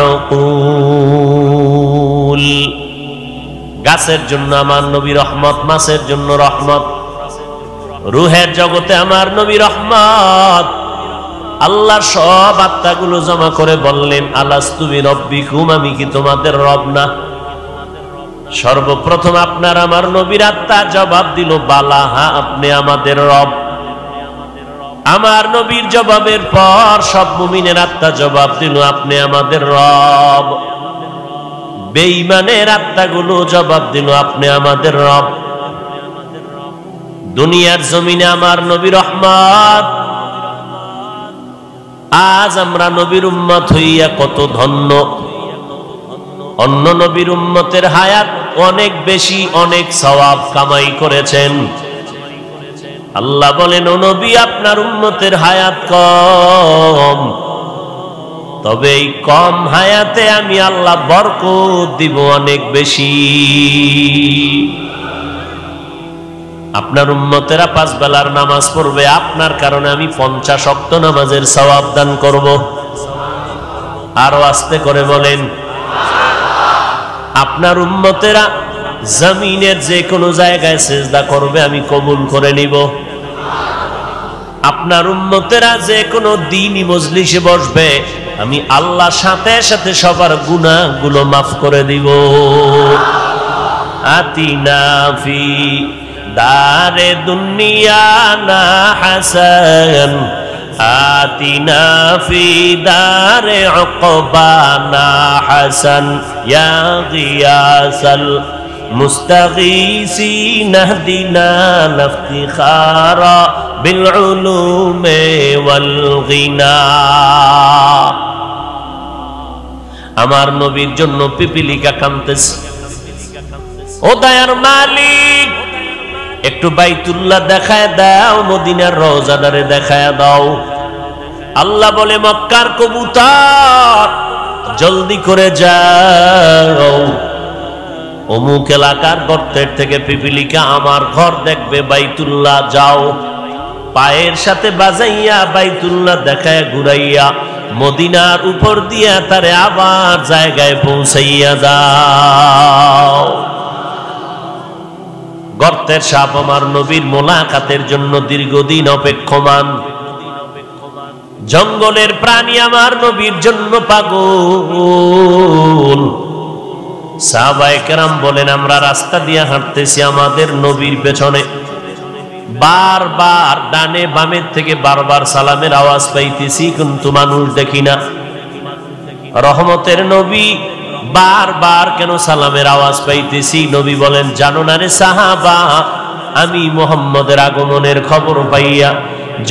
গাছের জন্য আমার নবী রহমত, মাছের জন্য রহমত, রুহের জগতে আমার নবী রহমত। আল্লাহ সব আত্মাগুলো জমা করে বললেন, আলাস্তু বিরব্বিকুম, আমি কি তোমাদের রব না? সর্বপ্রথম আপনার আমার নবীর আত্মা জবাব দিল, বালা, হ্যাঁ আপনি আমাদের রব। আমার নবীর জবাবের পর সব মুমিনের আত্মা জবাব দিল, আপনি আমাদের রব। বেঈমানের আত্মাগুলো জবাব দিল, আপনি আমাদের রব। দুনিয়ার জমিনে আমার নবী রহমত। আজ আমরা নবীর উম্মত হইয়া কত ধন্য। অন্য নবীর উম্মতের হায়াত অনেক বেশি, অনেক সওয়াব কামাই করেছেন। আল্লাহ বলেন, ও নবী, আপনার উম্মতের হায়াত কম, তবে এই কম হায়াতে আমি আল্লাহ বরকত দিব অনেক বেশি। আপনার উম্মতেরা 5 বেলার নামাজ পড়বে, আপনার কারণে আমি 50 ওয়াক্ত নামাজের সওয়াব দান করব। আরো আস্তে করে বলেন, আপনার উম্মতেরা জমিনের যে কোনো জায়গায় সিজদা করবে, আমি কবুল করে নিব। আপনার উম্মতেরা যে কোনো দ্বীনি মজলিসে বসবে, আমি আল্লাহ সাথে সাথে সবার গুনাহগুলো মাফ করে দিব। আতিনা ফি দারে দুনিয়া না হাসান آتنا في دار عقبانا حسن يا غياث المستغيثين اهدنا الافتخار بالعلوم والغنى আমার নবীর জন্য পিপিলিকা কাঁদতেছে ও দয়ার মালিক একটু বাইতুল্লাহ দেখায় দাও মদিনার রওজাদারে দেখায় দাও আল্লাহ বলে মক্কার কবুতর জলদি করে যাও অমুক এলাকার গর্তের থেকে পিপিলিকা আমার ঘর দেখবে বাইতুল্লাহ যাও পায়ের সাথে বাজাইয়া বাইতুল্লাহ দেখায় ঘুরাইয়া মদিনার উপর দিয়া তারে আবার জায়গায় পৌঁছাইয়া দাও গর্তের সাপ আমার নবীর মোলাকাতের জন্য দীর্ঘদিন অপেক্ষমান জঙ্গলের প্রাণী আমার নবীর জন্য পাগল সাহাবায়ে কেরাম বলেন আমরা রাস্তা দিয়ে হাঁটতেছি আমাদের নবীর পেছনে বারবার ডানে বামের থেকে বারবার সালামের আওয়াজ পাইতেছি কিন্তু মানুষ দেখি না রহমতের নবী বারবার কেন সালামের আওয়াজ পাইতেছি নবী বলেন জানো না রে সাহাবা আমি মুহাম্মদের আগমনের খবর পাইয়া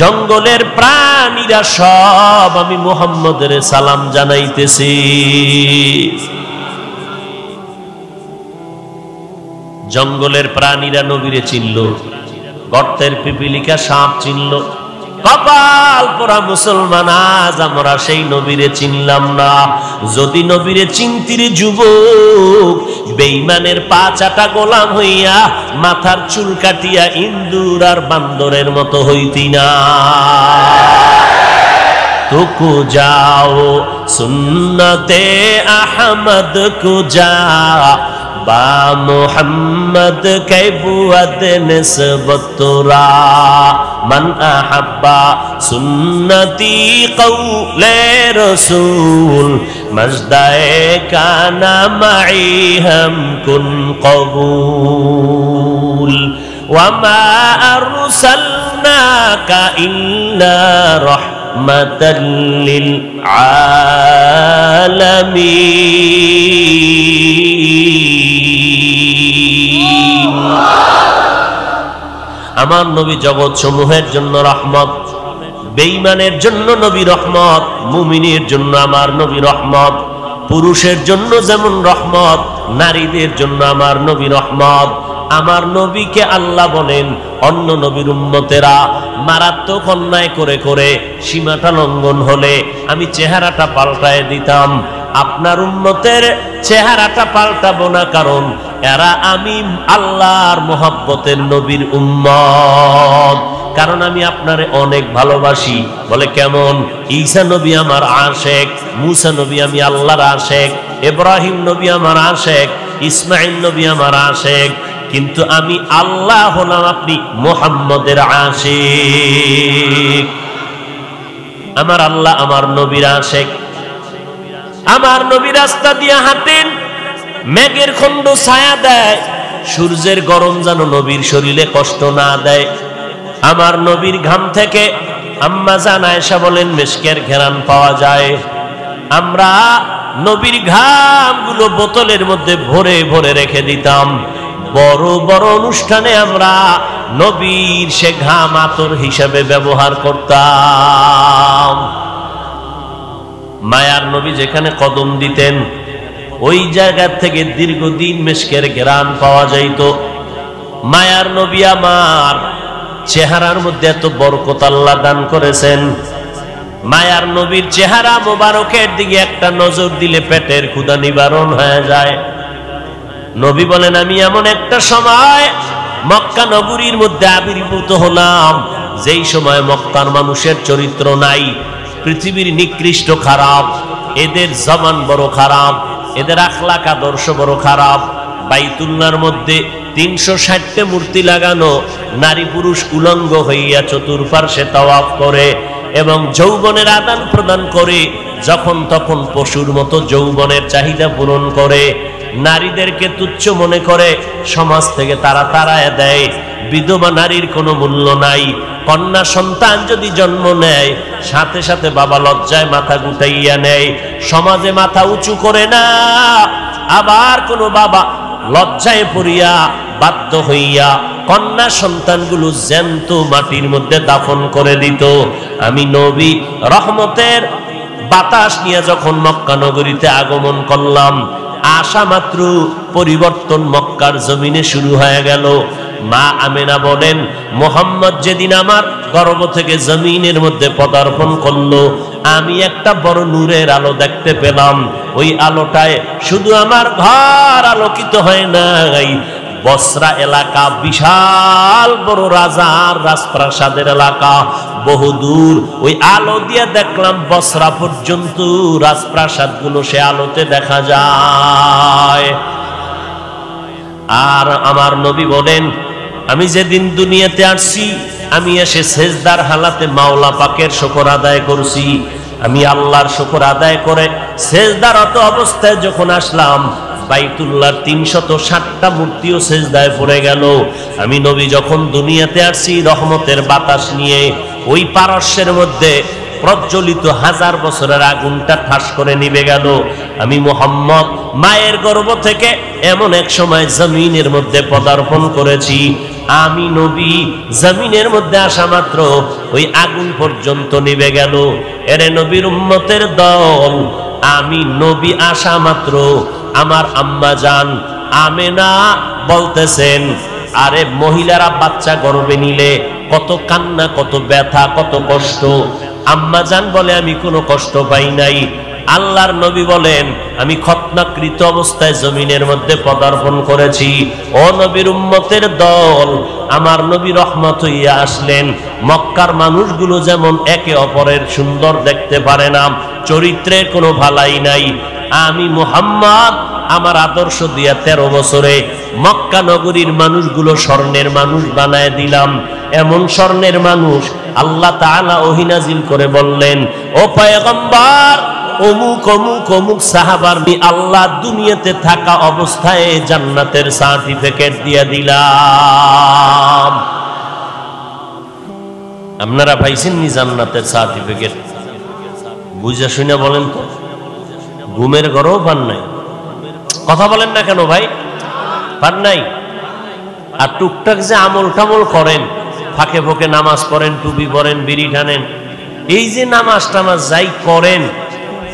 জঙ্গলের প্রাণীরা সব আমি মুহাম্মদের সালাম জানাইতেছি জঙ্গলের প্রাণীরা নবীরে চিনল গর্তের পিপিলিকা সাপ চিনল কপাল পোড়া মুসলমান আজ আমরা সেই নবীরে চিনলাম না যদি নবীরে চিনতিরে যুবক বেঈমানের পা চাটা গোলাম হইয়া মাথার চুল কাটিয়া ইন্দুর আর বান্দরের মতো হইতি না তুকু যাও সুন্নতে আহমদ কুজা বা মুহাম্মদ কাইবুয়াত নিসবতুরা মান আহাব্বা সুন্নতি কওলে রাসূল মজদায়ে কানা মাই হাম কুন কবুল ওয়া মা আরসালনাকা ইল্লা রাহমাতাল লিল আলামিন আমার নবী জগৎ সমূহের জন্য রহমত বেঈমানের জন্য নবী রহমত মুমিনের জন্য আমার নবী রহমত পুরুষের জন্য যেমন রহমত নারীদের জন্য আমার নবী রহমত আমার নবীকে আল্লাহ বলেন অন্য নবীর উম্মতেরা মারাত্মক অন্যায় করে করে সীমাটা লঙ্ঘন হলে আমি চেহারাটা পাল্টায় দিতাম আপনার উম্মতের চেহারাটা পাল্টাবো না কারণ এরা আমি আল্লাহর মহব্বতের নবীর উম্মত কারণ আমি আপনারে অনেক ভালোবাসি বলে কেমন ঈসা নবী আমার আশেক মুসা নবী আমি আল্লাহর আশেক ইব্রাহিম নবী আমার আশেক ইসমাঈল নবী আমার আশেক কিন্তু আমি আল্লাহ হলাম আপনি মুহাম্মদের আশিক আমার আল্লাহ আমার নবীর আশিক আমার নবী রাস্তা দিয়ে হাঁটেন মেঘের খণ্ড ছায়া দেয় সূর্যের গরম যেন নবীর শরীরে কষ্ট না দেয় আমার নবীর ঘাম থেকে আম্মা জান আয়েশা বলেন মিশকের ঘ্রাণ পাওয়া যায় আমরা নবীর ঘামগুলো বোতলের মধ্যে ভরে ভরে রেখে দিতাম বড় বড় অনুষ্ঠানে আমরা নবীর সে ঘাম আতর হিসেবে ব্যবহার করতাম মায়ার নবী যেখানে কদম দিতেন ওই জায়গা থেকে দীর্ঘদিন মিশকের ঘ্রাণ পাওয়া যাইত মায়ার নবী আমার চেহারার মধ্যে এত বরকত আল্লাহ দান করেছেন মায়ার নবীর চেহারা মোবারকের দিকে একটা নজর দিলে পেটের ক্ষুধা নিবারণ হয়ে যায় নবী বলেন আমি এমন একটা সময় মক্কা নগরীর মধ্যে আবির্ভূত হলাম যেই সময় মক্কার মানুষের চরিত্র নাই পৃথিবীর নিকৃষ্ট খারাপ এদের জবান বড় খারাপ এদের আখলাক আদর্শ বড় খারাপ বাইতুল্লাহর মধ্যে 360টা মূর্তি লাগানো নারী পুরুষ উলঙ্গ হইয়া চতুর্পার্শ্বে তাওয়াফ করে এবং যৌবনের আদান প্রদান করে যখন তখন পশুর মতো যৌবনের চাহিদা পূরণ করে নারীদেরকে তুচ্ছ মনে করে সমাজ থেকে তারা তাড়ায় দেয় বিধবা নারীর কোনো মূল্য নাই। কন্যা সন্তান যদি জন্ম নেয় সাথে সাথে বাবা লজ্জায় মাথা গুটাইয়া নেয়, সমাজে মাথা উঁচু করে না। আবার কোনো বাবা লজ্জায় পড়িয়া বাধ্য হইয়া কন্যা সন্তানগুলো জ্যান্ত মাটির মধ্যে দাফন করে দিত। আমি নবী রহমতের বাতাস নিয়ে যখন মক্কা নগরীতে আগমন করলাম, আসা মাত্র পরিবর্তন মক্কার জমিনে শুরু হয়ে গেল। মা আমেনা বলেন, মোহাম্মদ যেদিন আমার গর্ভ থেকে জমিনের মধ্যে পদার্পণ করলো, আমি একটা বড় নূরের আলো দেখতে পেলাম। ওই আলোটায় শুধু আমার ঘর আলোকিত হয় নাই, বসরা এলাকা, বিশাল বড় রাজার রাজপ্রাসাদের এলাকা, বহুদূর ওই আলো দিয়ে দেখলাম বসরা পর্যন্ত রাজপ্রাসাদগুলো সে আলোতে দেখা যায়। আর আমার নবী বলেন, আমি যেদিন দুনিয়াতে আসছি আমি এসে সেজদার হালাতে মাওলা পাকের শুকর আদায় করছি। আমি আল্লাহর শুকর আদায় করে সেজদারত অবস্থায় যখন আসলাম, বাইতুল্লাহর ৩৬০টা মূর্তিও সেজদায় পড়ে গেল। আমি নবী যখন দুনিয়াতে আসছি রহমতের বাতাস নিয়ে, ওই পারস্যের মধ্যে প্রজ্বলিত 1000 বছরের আগুনটা ঠাস করে নিভে গেল। আমি মুহাম্মদ মায়ের গর্ভ থেকে এমন এক সময় জমিনের মধ্যে পদার্পণ করেছি, আমি নবী জমিনের মধ্যে আসা মাত্র ওই আগুন পর্যন্ত নিভে গেল। এরে নবীর উম্মতের দল, আমি নবী আসা মাত্র আমার আম্মা জান আমেনা বলতেছেন, আরে মহিলারা বাচ্চা গর্ভে নিলে কত কান্না, কত ব্যথা, কত কষ্ট। আম্মা জান বলে, আমি কোনো কষ্ট পাই নাই। আল্লাহর নবী বলেন, আমি খতনাকৃত অবস্থায় জমিনের মধ্যে পদার্পণ করেছি। ও নবীর উম্মতের দল, আমার নবী রহমত হইয়া আসলেন। মক্কার মানুষগুলো যেমন একে অপরের সুন্দর দেখতে পারে না, চরিত্রের কোনো ভালাই নাই, আমি মুহাম্মদ আমার আদর্শ দিয়া 13 বছরে মক্কা নগরীর মানুষগুলো স্বর্ণের মানুষ বানায় দিলাম। এমন স্বর্ণের মানুষ আল্লাহ তাআলা ওহী নাজিল করে বললেন, ও পয়গম্বর, অমুক অমুক অমুক সাহাবার আল্লাহ দুনিয়াতে থাকা অবস্থায় জান্নাতের সার্টিফিকেট দিয়ে দিলাম। আপনারা পাইছেননি জান্নাতের সার্টিফিকেট? বুঝা শুনে বলেন তো, ঘুমের ঘরেও পান নাই? কথা বলেন না কেন ভাই? পান নাই? আর টুকটাক যে আমল টামল করেন, ফাঁকে ফোঁকে নামাজ পড়েন, টুপি পরেন, বিড়ি টানেন, এই যে নামাজ টামাজ যাই করেন,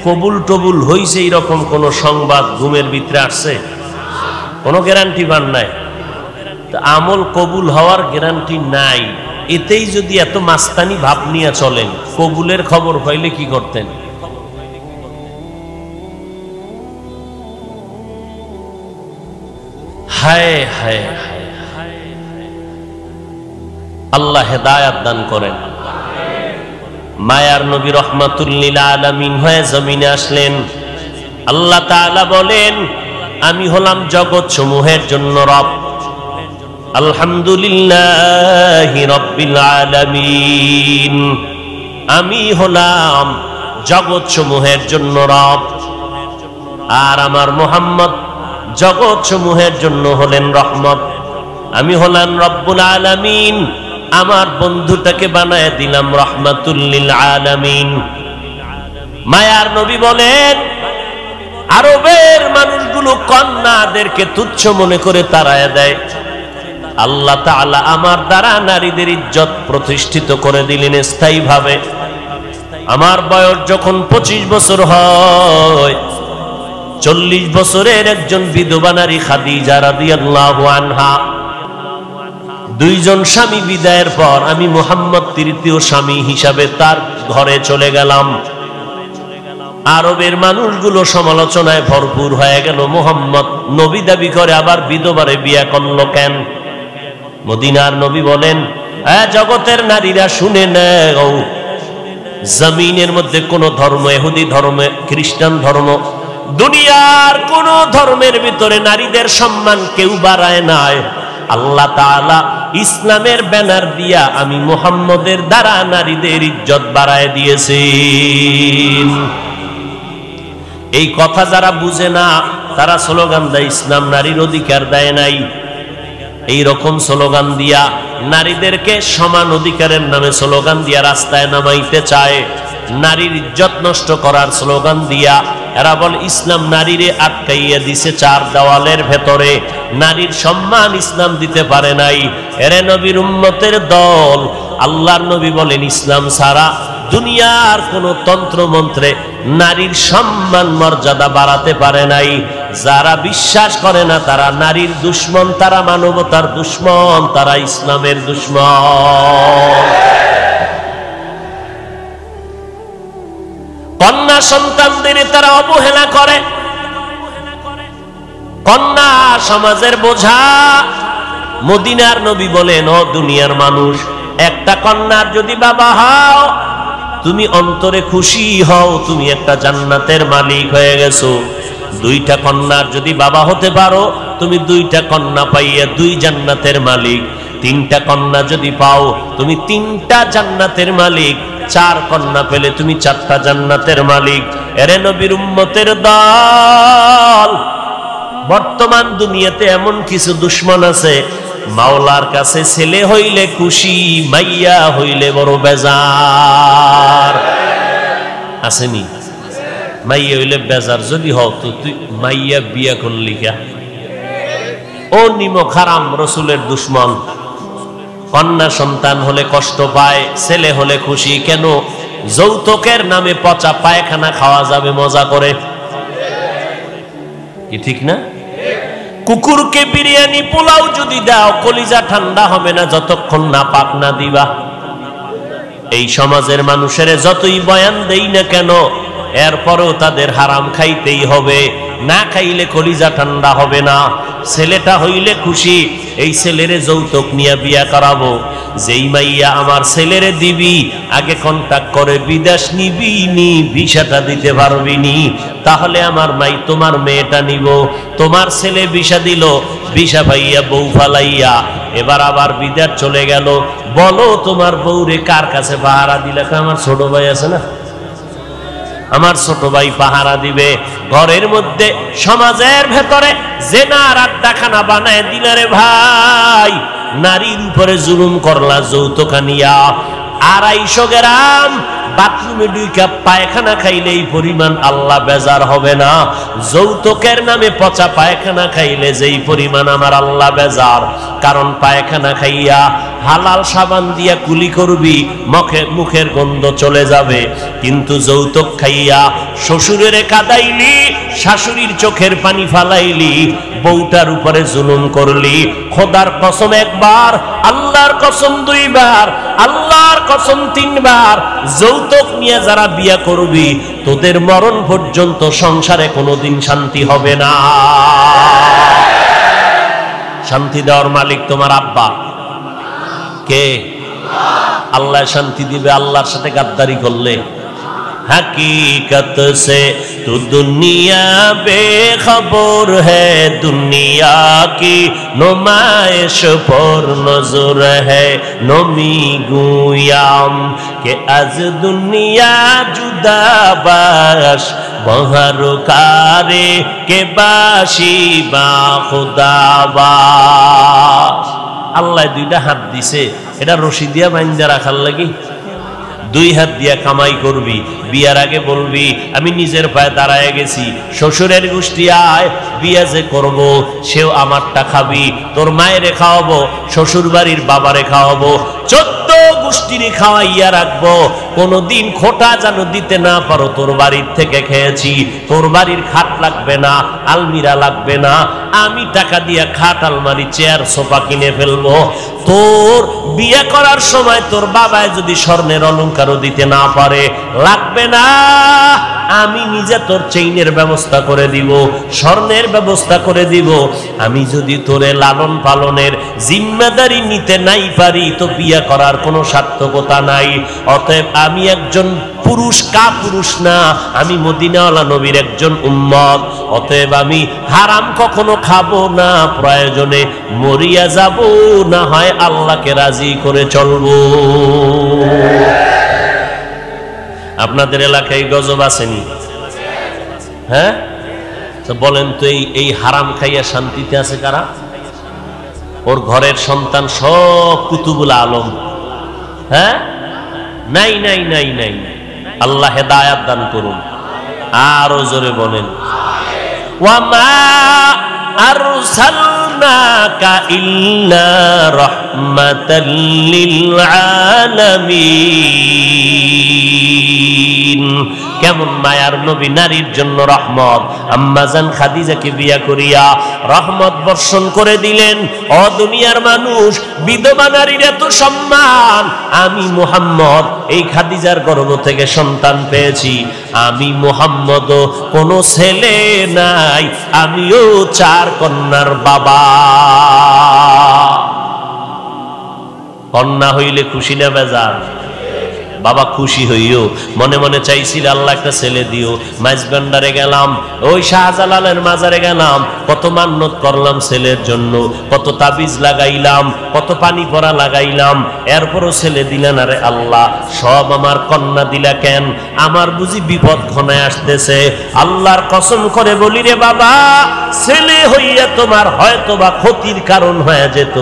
কবুল টবুল হইছে এরকম কোন সংবাদ ঘুমের ভিতরে আসছে? কোনো গ্যারান্টি পান নাই। আমল কবুল হওয়ার গ্যারান্টি নাই। এতেই যদি এত মাস্তানি ভাব নিয়ে চলেন, কবুলের খবর পাইলে কি করতেন? হায় হায় হায়, আল্লাহ হেদায়াত দান করেন। মায়ার নবী রহমাতুল লিল আলামিন হয়ে জমিনে আসলেন। আল্লাহ তাআলা বলেন, আমি হলাম জগৎ সমূহের জন্য রব। আলহামদুলিল্লাহি রাব্বিল আলামিন, আমি হলাম জগৎ সমূহের জন্য রব। আর আমার মুহাম্মদ জগৎ সমূহের জন্য হলেন রহমত। আমি হলাম রব্বুল আলামিন, আমার বন্ধুটাকে বানায় দিলাম রহমাতুল লিল আলামিন। মায়ার নবী বলেন, আরবের মানুষগুলো কন্যাদেরকে তুচ্ছ মনে করে তাড়ায় দেয়। আল্লাহ তাআলা আমার দ্বারা নারীদের ইজ্জত প্রতিষ্ঠিত করে দিলেন স্থায়ীভাবে। আমার বয়স যখন 25 বছর হয়, 40 বছরের একজন বিধবা নারী খাদিজা রাদিয়াল্লাহু আনহা, 2 জন স্বামী বিদায়ের পর আমি মুহাম্মদ তৃতীয় স্বামী হিসাবে তার ঘরে চলে গেলাম। আরবের মানুষগুলো সমালোচনায় ভরপুর হয়ে গেল, মুহাম্মদ নবী দাবি করে আবার বিধবারে বিয়ে করলো কেন? মদিনার নবী বলেন, জগতের নারীরা শুনে নাও, জমিনের মধ্যে কোন ধর্ম, ইহুদি ধর্ম, খ্রিস্টান ধর্ম, দুনিয়ার কোন ধর্মের ভিতরে নারীদের সম্মান কেউ বাড়ায় নাই। আল্লাহ তাআলা ইসলামের ব্যানার দিয়া আমি মুহাম্মদের দ্বারা নারীদের ইজ্জত বাড়ায় দিয়েছেন। এই কথা যারা বুঝে না তারা স্লোগান দেয় ইসলাম নারীর অধিকার দেয় নাই। এই রকম স্লোগান দিয়া নারীদেরকে সমান অধিকারের নামে স্লোগান দিয়া রাস্তায় নামাইতে চায়, নারীর ইজ্জত নষ্ট করার স্লোগান দিয়া এরা বল ইসলাম নারীরে আটকাইয়া দিছে চার দেওয়ালের ভেতরে, নারীর সম্মান ইসলাম দিতে পারে নাই। এরে নবীর উম্মতের দল, আল্লাহর নবী বলেন ইসলাম ছাড়া দুনিয়ার কোন তন্ত্র মন্ত্রে নারীর সম্মান মর্যাদা বাড়াতে পারে নাই। যারা বিশ্বাস করে না তারা নারীর দুশ্মন, তারা মানবতার দুশ্মন, তারা ইসলামের দুশ্মন। কন্যা সন্তানদের তারা অবহেলা করে, কন্যা সমাজের বোঝা। মদিনার নবী বলেন, ও দুনিয়ার মানুষ, একটা কন্যার যদি বাবা হও তুমি অন্তরে খুশি হও, তুমি একটা জান্নাতের মালিক হয়ে গেছো। দুইটা কন্যার যদি বাবা হতে পারো তুমি দুইটা কন্যা পাইয়া দুই জান্নাতের মালিক। তিনটা কন্যা যদি পাও তুমি তিনটা জান্নাতের মালিক। চার কন্যা পেলে তুমি চারটা জান্নাতের মালিক। এরে নবীর উম্মতের দল, বর্তমান দুনিয়াতে এমন কিছু দুশ্মন আছে, মাওলার কাছে ছেলে হইলে খুশি, মাইয়া হইলে বড় বেজার। আসেনি? মাইয়া হইলে বেজার যদি হও তো তুই মাইয়া বিয়া করলি কে? ও নিমক হারাম, রসুলের দুশ্মন। কন্যা সন্তান হলে কষ্ট পায়, ছেলে হলে খুশি। কেন? যৌতুকের নামে পচা পায়খানা খাওয়া যাবে মজা করে, কি ঠিক না? কুকুরকে বিরিয়ানি পোলাও যদি দাও কলিজা ঠান্ডা হবে না যতক্ষণ না পাক না দিবা। এই সমাজের মানুষের যতই বয়ান দেই না কেন, এরপরেও তাদের হারাম খাইতেই হবে, না খাইলে কলিজা ঠান্ডা হবে না। ছেলেটা হইলে খুশি, এই ছেলেরে যৌতুক নিয়ে বিয়া করাবো। যেই মাইয়া আমার ছেলেরে দিবি আগে কন্টাক্ট করে বিদেশ নিবি নি, ভিসাটা দিতে পারবি নি, তাহলে আমার মাই তোমার মেয়েটা নিব। তোমার ছেলে ভিসা দিল, ভিসা পাইয়া বউ ফালাইয়া এবার আবার বিদেশ চলে গেল। বলো তোমার বউরে কার কাছে পাহারা দিলে? আমার ছোট ভাই আছে না, আমার ছোট ভাই পাহারা দিবে। ঘরের মধ্যে সমাজের ভেতরে জেনার আড্ডাখানা বানায় দিলে রে ভাই, নারীর উপরে জুলুম করলা যৌতুক নিয়া। 250 গ্রাম বাথরুমে 2 কাপ পায়খানা খাইলে এই পরিমাণ আল্লাহ বেজার হবে না? যৌতুকের নামে পচা পায়খানা খাইলে যেই পরিমাণ আমার আল্লাহ বেজার। কারণ পায়খানা খাইয়া হালাল সাবান দিয়া কুলি করবি, মুখের গন্ধ চলে যাবে। কিন্তু যৌতুক খাইয়া শ্বশুরের কাদাইলি, শাশুড়ির চোখের পানি ফালাইলি, বউটার উপরে জুলুম করলি। খোদার কসম একবার, আল্লাহর কসম 2 বার, আল্লাহর কসম 3 বার, যৌতুক নিয়ে যারা বিয়া করবি তোদের মরণ পর্যন্ত সংসারে কোনোদিন শান্তি হবে না। শান্তি দেওয়ার মালিক তোমার আব্বা কে? আল্লাহ শান্তি দিবে আল্লাহর সাথে গাদ্দারি করলে। हकीकत से तो दुनिया बेखबर है, दुनिया की नुमाइश पर नजर है। नमी गुयाम के आज दुनिया जुदा बाश, बहर कारे के बाशी बा खुदा बाश। আল্লাহ 2টা হাত দিছে, এটা রশি দিয়া বাঁধা রাখার লাগি। 2 হাত দিয়া কামাই করবি, বিয়ার আগে বলবি আমি নিজের পায়ে দাঁড়ায় গেছি, শ্বশুরের গোষ্ঠী আয় বিয়া যে করব সেও আমারটা খাবি, তোর মায়েরে খাওয়াবো, শ্বশুর বাড়ির বাবারে খাওয়াবো, 14 গোষ্ঠীরই খাওয়াইয়া রাখবো। কোনদিন খোটা যেন দিতে না পারো, তোর বাড়ির থেকে খেয়েছি, তোর বাড়ির খাট লাগবে না, আলমিরা লাগবে না, আমি টাকা দিয়া খাট আলমারি চেয়ার সোফা কিনে ফেলবো। তোর বিয়ে করার সময় তোর বাবায় যদি স্বর্ণের অলংকারও দিতে না পারে, লাগবে না, আমি নিজে তোর চেইনের ব্যবস্থা করে দিব, স্বর্ণের ব্যবস্থা করে দিব। আমি যদি তোরে লালন পালনের জিম্মেদারি নিতে নাই পারি তো বিয়ে করার কোনো সার্থকতা নাই। অতএব আমি একজন পুরুষ, পুরুষ না, আমি মদিনাওয়ালা নবীর একজন উম্মত। অতএব আমি হারাম কখনো খাবো না, প্রয়োজনে মরিয়া যাব, না হয় আল্লাহকে রাজি করে চলবো। আপনাদের এলাকায় গজব আসেনি? হ্যাঁ, তো বলেন তো এই হারাম খাইয়া শান্তিতে আছে কারা? ওর ঘরের সন্তান সব কুতুবুল আলম। হ্যাঁ, নাই নাই নাই নাই। আল্লাহ হেদায়াত দান করুন। আরো জোরে বলেন, ওয়ামা আরসালনাকা ইল্লা রাহমাতাল লিল আলামিন। কেমন মায়ার নবী, নারীর জন্য রহমত। আম্মাজান খাদিজাকে বিয়া করিয়া রহমত বর্ষণ করে দিলেন। ও দুনিয়ার মানুষ, বিধবা নারীর এত সম্মান। আমি মুহাম্মদ এই খাদিজার গর্ভ থেকে সন্তান পেয়েছি। আমি মুহাম্মদও কোনো ছেলে নাই, আমিও 4 কন্যার বাবা। কন্যা হইলে খুশি না বেজার? বাবা খুশি হইও। মনে মনে চাইছিল আল্লাহ একটা ছেলে দিও। মাইজবান্ডারে গেলাম, ওই শাহজালালের মাজারে গেলাম, কত মান্নত করলাম ছেলের জন্য, কত তাবিজ লাগাইলাম, কত পানি পরা লাগাইলাম, এরপরও ছেলে দিলেন। আরে আল্লাহ, সব আমার কন্যা দিলা কেন? আমার বুঝি বিপদ ঘনায় আসতেছে। আল্লাহর কসম করে বলি রে বাবা, ছেলে হইয়া তোমার হয়তো বা ক্ষতির কারণ হয়ে যেত।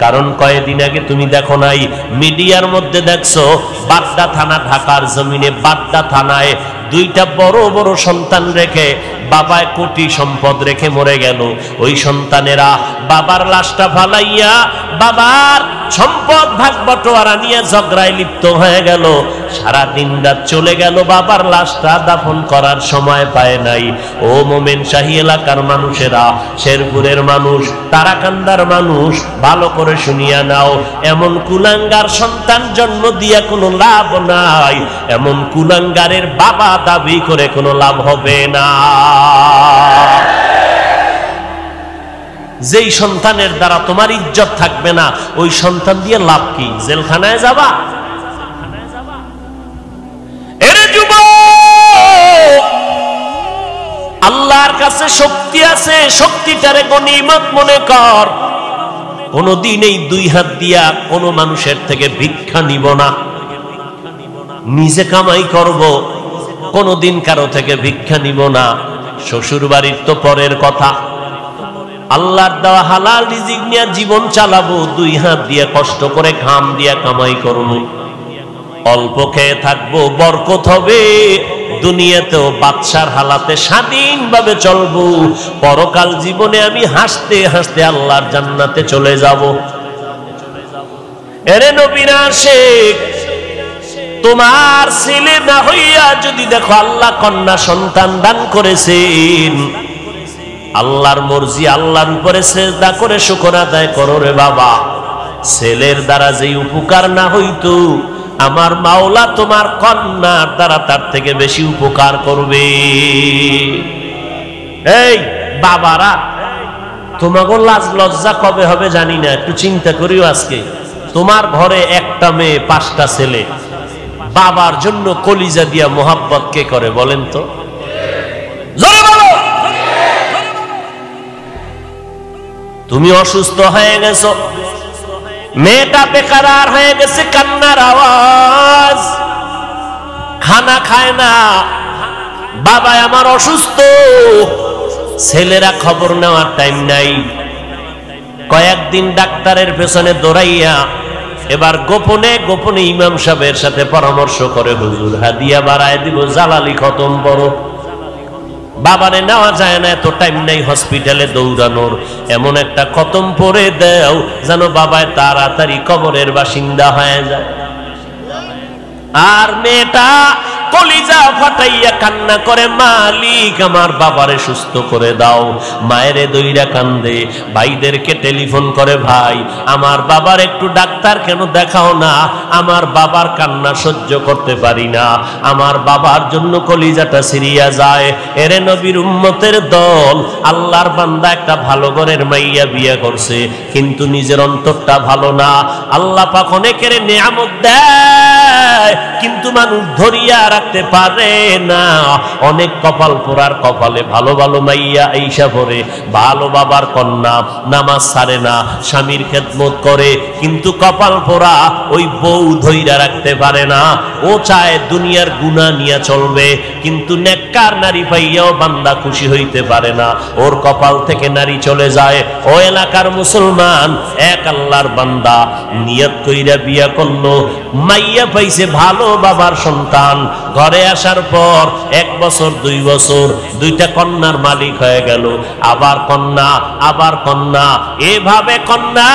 কারণ কয়েকদিন আগে তুমি দেখো নাই, মিডিয়ার মধ্যে দেখছো, বাড্ডা থানা, ঢাকার জমিনে বাড্ডা থানায় 2টা বড় বড় সন্তান রেখে বাবায় কোটি সম্পদ রেখে মরে গেল। ওই সন্তানেরা বাবার লাশটা ফালাইয়া বাবার সম্পদ ভাগ বটোয়ারা নিয়ে ঝগড়ায় লিপ্ত হয়ে গেল। সারা দিন রাত চলে গেল, বাবার লাশটা দাফন করার সময় পায় নাই। ও মোমেন শাহী এলাকার মানুষেরা, শেরপুরের মানুষ, তারাকান্দার মানুষ, ভালো করে শুনিয়া নাও। এমন কুলাঙ্গার সন্তান জন্ম দিয়া কোনো লাভ নাই। এমন কুলাঙ্গারের বাবা দাবি করে কোনো লাভ হবে না। যেই সন্তানের দ্বারা তোমার ইজ্জত থাকবে না, ওই সন্তান দিয়ে লাভ কি? জেলখানায় যাবা? এরে যুবক, আল্লাহর কাছে শক্তি আছে, শক্তিটারে গনিমত মনে কর। কোনদিন এই 2 হাত দিয়া কোনো মানুষের থেকে ভিক্ষা নিব না, নিজে কামাই করব। কোনদিন কারো থেকে ভিক্ষা নিব না। শ্বশুর বাড়ির তো পরের কথা, আল্লাহর দেওয়া হালাল রিজিক নিয়ে জীবন চালাবো। 2 হাত দিয়ে কষ্ট করে ঘাম দিয়া কামাই করব। অল্প খেয়ে থাকবো, বরকত হবে। দুনিয়াতেও বাদশার হালাতে স্বাধীনভাবে চলবো। পরকাল জীবনে আমি হাসতে হাসতে আল্লাহর জান্নাতে চলে যাব। এরে নবীর আশিক, তোমার ছেলে না হইয়া যদি দেখো আল্লাহ কন্যা সন্তান দান করেছেন, আল্লাহর মর্জি, আল্লাহর উপরে সিজদা করে শুকর আদায় করো রে বাবা। ছেলের দ্বারা যেই উপকার না হইতো, আমার মাওলা তোমার কন্যার দ্বারা তার থেকে বেশি উপকার করবে। এই বাবারা, তোমাকে লাজ লজ্জা কবে হবে জানি না, একটু চিন্তা করিও। আজকে তোমার ঘরে 1টা মেয়ে 5টা ছেলে, বাবার জন্য কলিজা দিয়া মোহাব্বত কে করে বলেন তো? জোরে বলো। তুমি অসুস্থ হয়ে গেছো, মেয়েটা বেকার হয়ে গেছে, কান্নার আওয়াজ, খানা খায় না, বাবা আমার অসুস্থ। ছেলেরা খবর নেওয়ার টাইম নাই। কয়েকদিন ডাক্তারের পেছনে দৌড়াইয়া এবার গোপনে গোপনে ইমাম সাহেবের সাথে পরামর্শ করে, হুজুর হাদিয়া বাড়ায় দিব, জালালি খতম বড়। বাবারে নেওয়া যায় না, এত টাইম নাই হসপিটালে দৌড়ানোর। এমন একটা খতম পরে দেও যেন বাবায় তাড়াতাড়ি কবরের বাসিন্দা হয়ে যায়। আর মেয়েটা কলিজা ফাটাইয়া কান্না করে, মালিক আমার বাবারে সুস্থ করে দাও। মায়েরে দইরা কান্দে, ভাইদেরকে টেলিফোন করে, ভাই আমার বাবার একটু ডাক্তার কেন দেখাও না, আমার বাবার কান্না সহ্য করতে পারি না, আমার বাবার জন্য কলিজাটা সিরিয়া যায়। এরে নবীর উম্মতের দল, আল্লাহর বান্দা একটা ভালো ঘরের মাইয়া বিয়ে করছে, কিন্তু নিজের অন্তরটা ভালো না। আল্লাহ পাক অনেকের নিয়ামত দেয়, কিন্তু কিন্তু মানুষ ধরিয়া রাখতে পারে না। অনেক কপাল পোড়ার কপালে ভালো ভালো মাইয়া আইসা পড়ে, ভালো বাবার কন্যা, নামাজ ছাড়ে না, স্বামীর খেদমত করে, কিন্তু কপাল পোড়া ওই বউ ধইরা রাখতে পারে না। ও চায় দুনিয়ার গুনাহ নিয়ে চলবে, কিন্তু নেককার নারী পাইয়াও বান্দা খুশি হইতে পারে না, ওর কপাল থেকে নারী চলে যায়। ও এলাকার মুসলমান, এক আল্লাহর বান্দা নিয়ত কইরা বিয়া করলো, মাইয়া পাইছে ভালো বাবার সন্তান, ঘরে আসার পর 1 বছর 2 বছর দুইটা কন্যার মালিক হয়ে গেল, আবার কন্যা, আবার কন্যা, এভাবে কন্যা।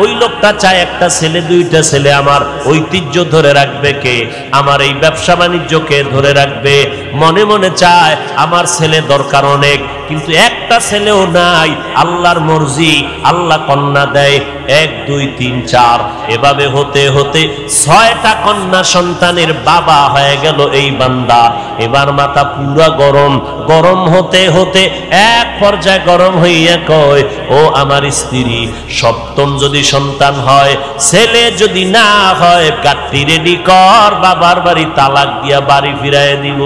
ওই লোকটা চায় একটা ছেলে, 2টা ছেলে, আমার ঐতিহ্য ধরে রাখবে কে, আমার এই ব্যবসা বাণিজ্যকে ধরে রাখবে, মনে মনে চায় আমার ছেলে দরকার অনেক, কিন্তু একটা ছেলেও নাই। আল্লাহর মর্জি, আল্লাহ কন্যা দেয় 1 2 3 4, এভাবে হতে হতে 6টা কন্যা সন্তানের বাবা হয়ে গেল এই বান্দা। এবার মাথা পুরা গরম, গরম হতে হতে এক পর্যায়ে গরম হইয়া কয়, ও আমার স্ত্রী, 7ম যদি সন্তান হয়, ছেলে যদি না হয়, গাট্টি রেডি কর, বাবার বাড়ি তালাক দিয়া বাড়ি ফিরাইয়া দিব,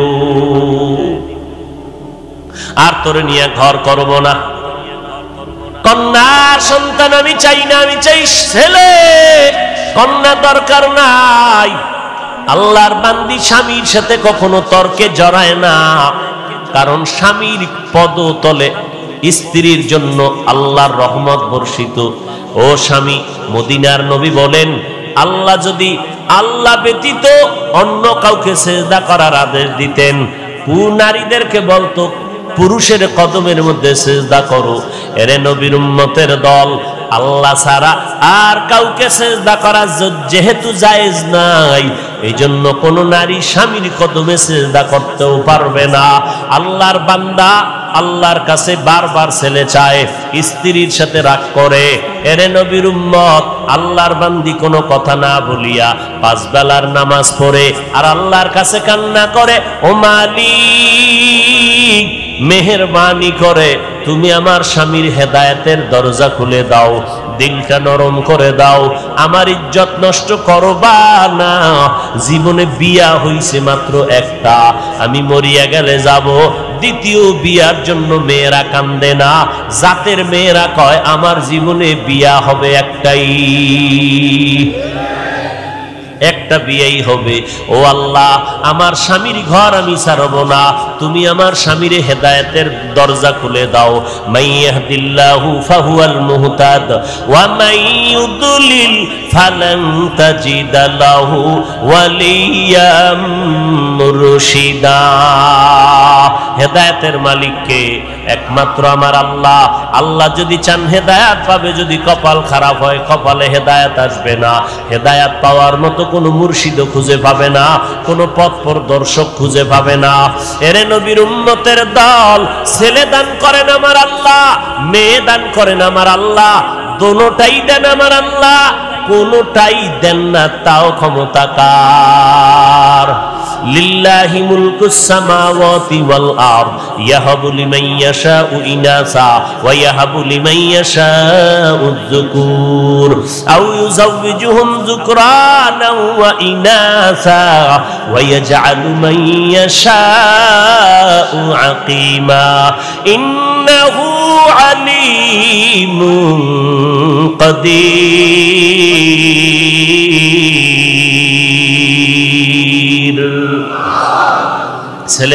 আর তোরে নিয়ে ঘর করব না। কন্যার সন্তান আমি চাই না, আমি চাই ছেলে, কন্যা দরকার নাই। আল্লাহর বান্দি স্বামীর সাথে কখনো তর্কে জড়ায় না, কারণ স্বামীর পদতলে স্ত্রীর জন্য আল্লাহর রহমত বর্ষিত। ও স্বামী, মদিনার নবী বলেন, আল্লাহ যদি আল্লাহ ব্যতীত অন্য কাউকে সেজদা করার আদেশ দিতেন, নারীদেরকে বলতো পুরুষের কদমের মধ্যে সেজদা করো। এরে নবীর উম্মতের দল, আল্লাহ ছাড়া আর কাউকে সেজদা করা যেহেতু জায়েজ নাই, এই জন্য কোন নারী স্বামীর কদমে সেজদা করতেও পারবে না। আল্লাহর বান্দা আল্লাহর কাছে বারবার ছেলে চায়, স্ত্রীর সাথে রাগ করে। এরে নবীর উম্মত, আল্লাহর বান্দি কোনো কথা না বলিয়া 5 বেলার নামাজ পড়ে আর আল্লাহর কাছে কান্না করে, ও মালিক, মেহেরবানি করে তুমি আমার স্বামীর হেদায়েতের দরজা খুলে দাও, দিলটা নরম করে দাও, আমার ইজ্জত নষ্ট করবা না। জীবনে বিয়া হইছে মাত্র একটা, আমি মরিয়া গেলে যাব। দ্বিতীয় বিয়ার জন্য মেয়েরা কান্দে না, জাতের মেয়েরা কয় আমার জীবনে বিয়া হবে একটাই, একটা বিয়েই হবে। ও আল্লাহ, আমার স্বামীর ঘর আমি ছাড়ব না, তুমি আমার স্বামীর হেদায়েতের দরজা খুলে দাও। মাইয়াহদিল্লাহু ফাহুয়াল মুহতাদ ওয়া মাইয়ুদলিল ফালান তাজিদা লাহু ওয়ালিয়াম মুরশিদা। হেদায়েতের মালিককে একমাত্র আমার আল্লাহ। আল্লাহ যদি চান হেদায়েত পাবে, যদি কপাল খারাপ হয় কপালে হেদায়েত আসবে না। হেদায়েত পাওয়ার মতো কোনো মুর্শিদও খুঁজে পাবে না, কোনো পথ প্রদর্শক খুঁজে পাবে না। এরে নবীর উম্মতের দল, ছেলে দান করেন আমার আল্লাহ, মেয়ে দান করেন আমার আল্লাহ, দোনোটাই দেন আমার আল্লাহ, কোনোটাই দেন না তাও ক্ষমতা কার। লিল্লাহি মুলকুস সামাওয়াতি ওয়াল আরদ ইয়াহাবু লিমান ইয়াশাউ ইনাসা ওয়া ইয়াহাবু লিমান ইয়াশাউ যুকুর আও ইউযাওবিজুহুম যুকরানা ওয়া ইনাসা ওয়া ইয়াজআলু মান ইয়াশাউ আকিমা ইন্নাহু আলিমুন কাদির। ছেলে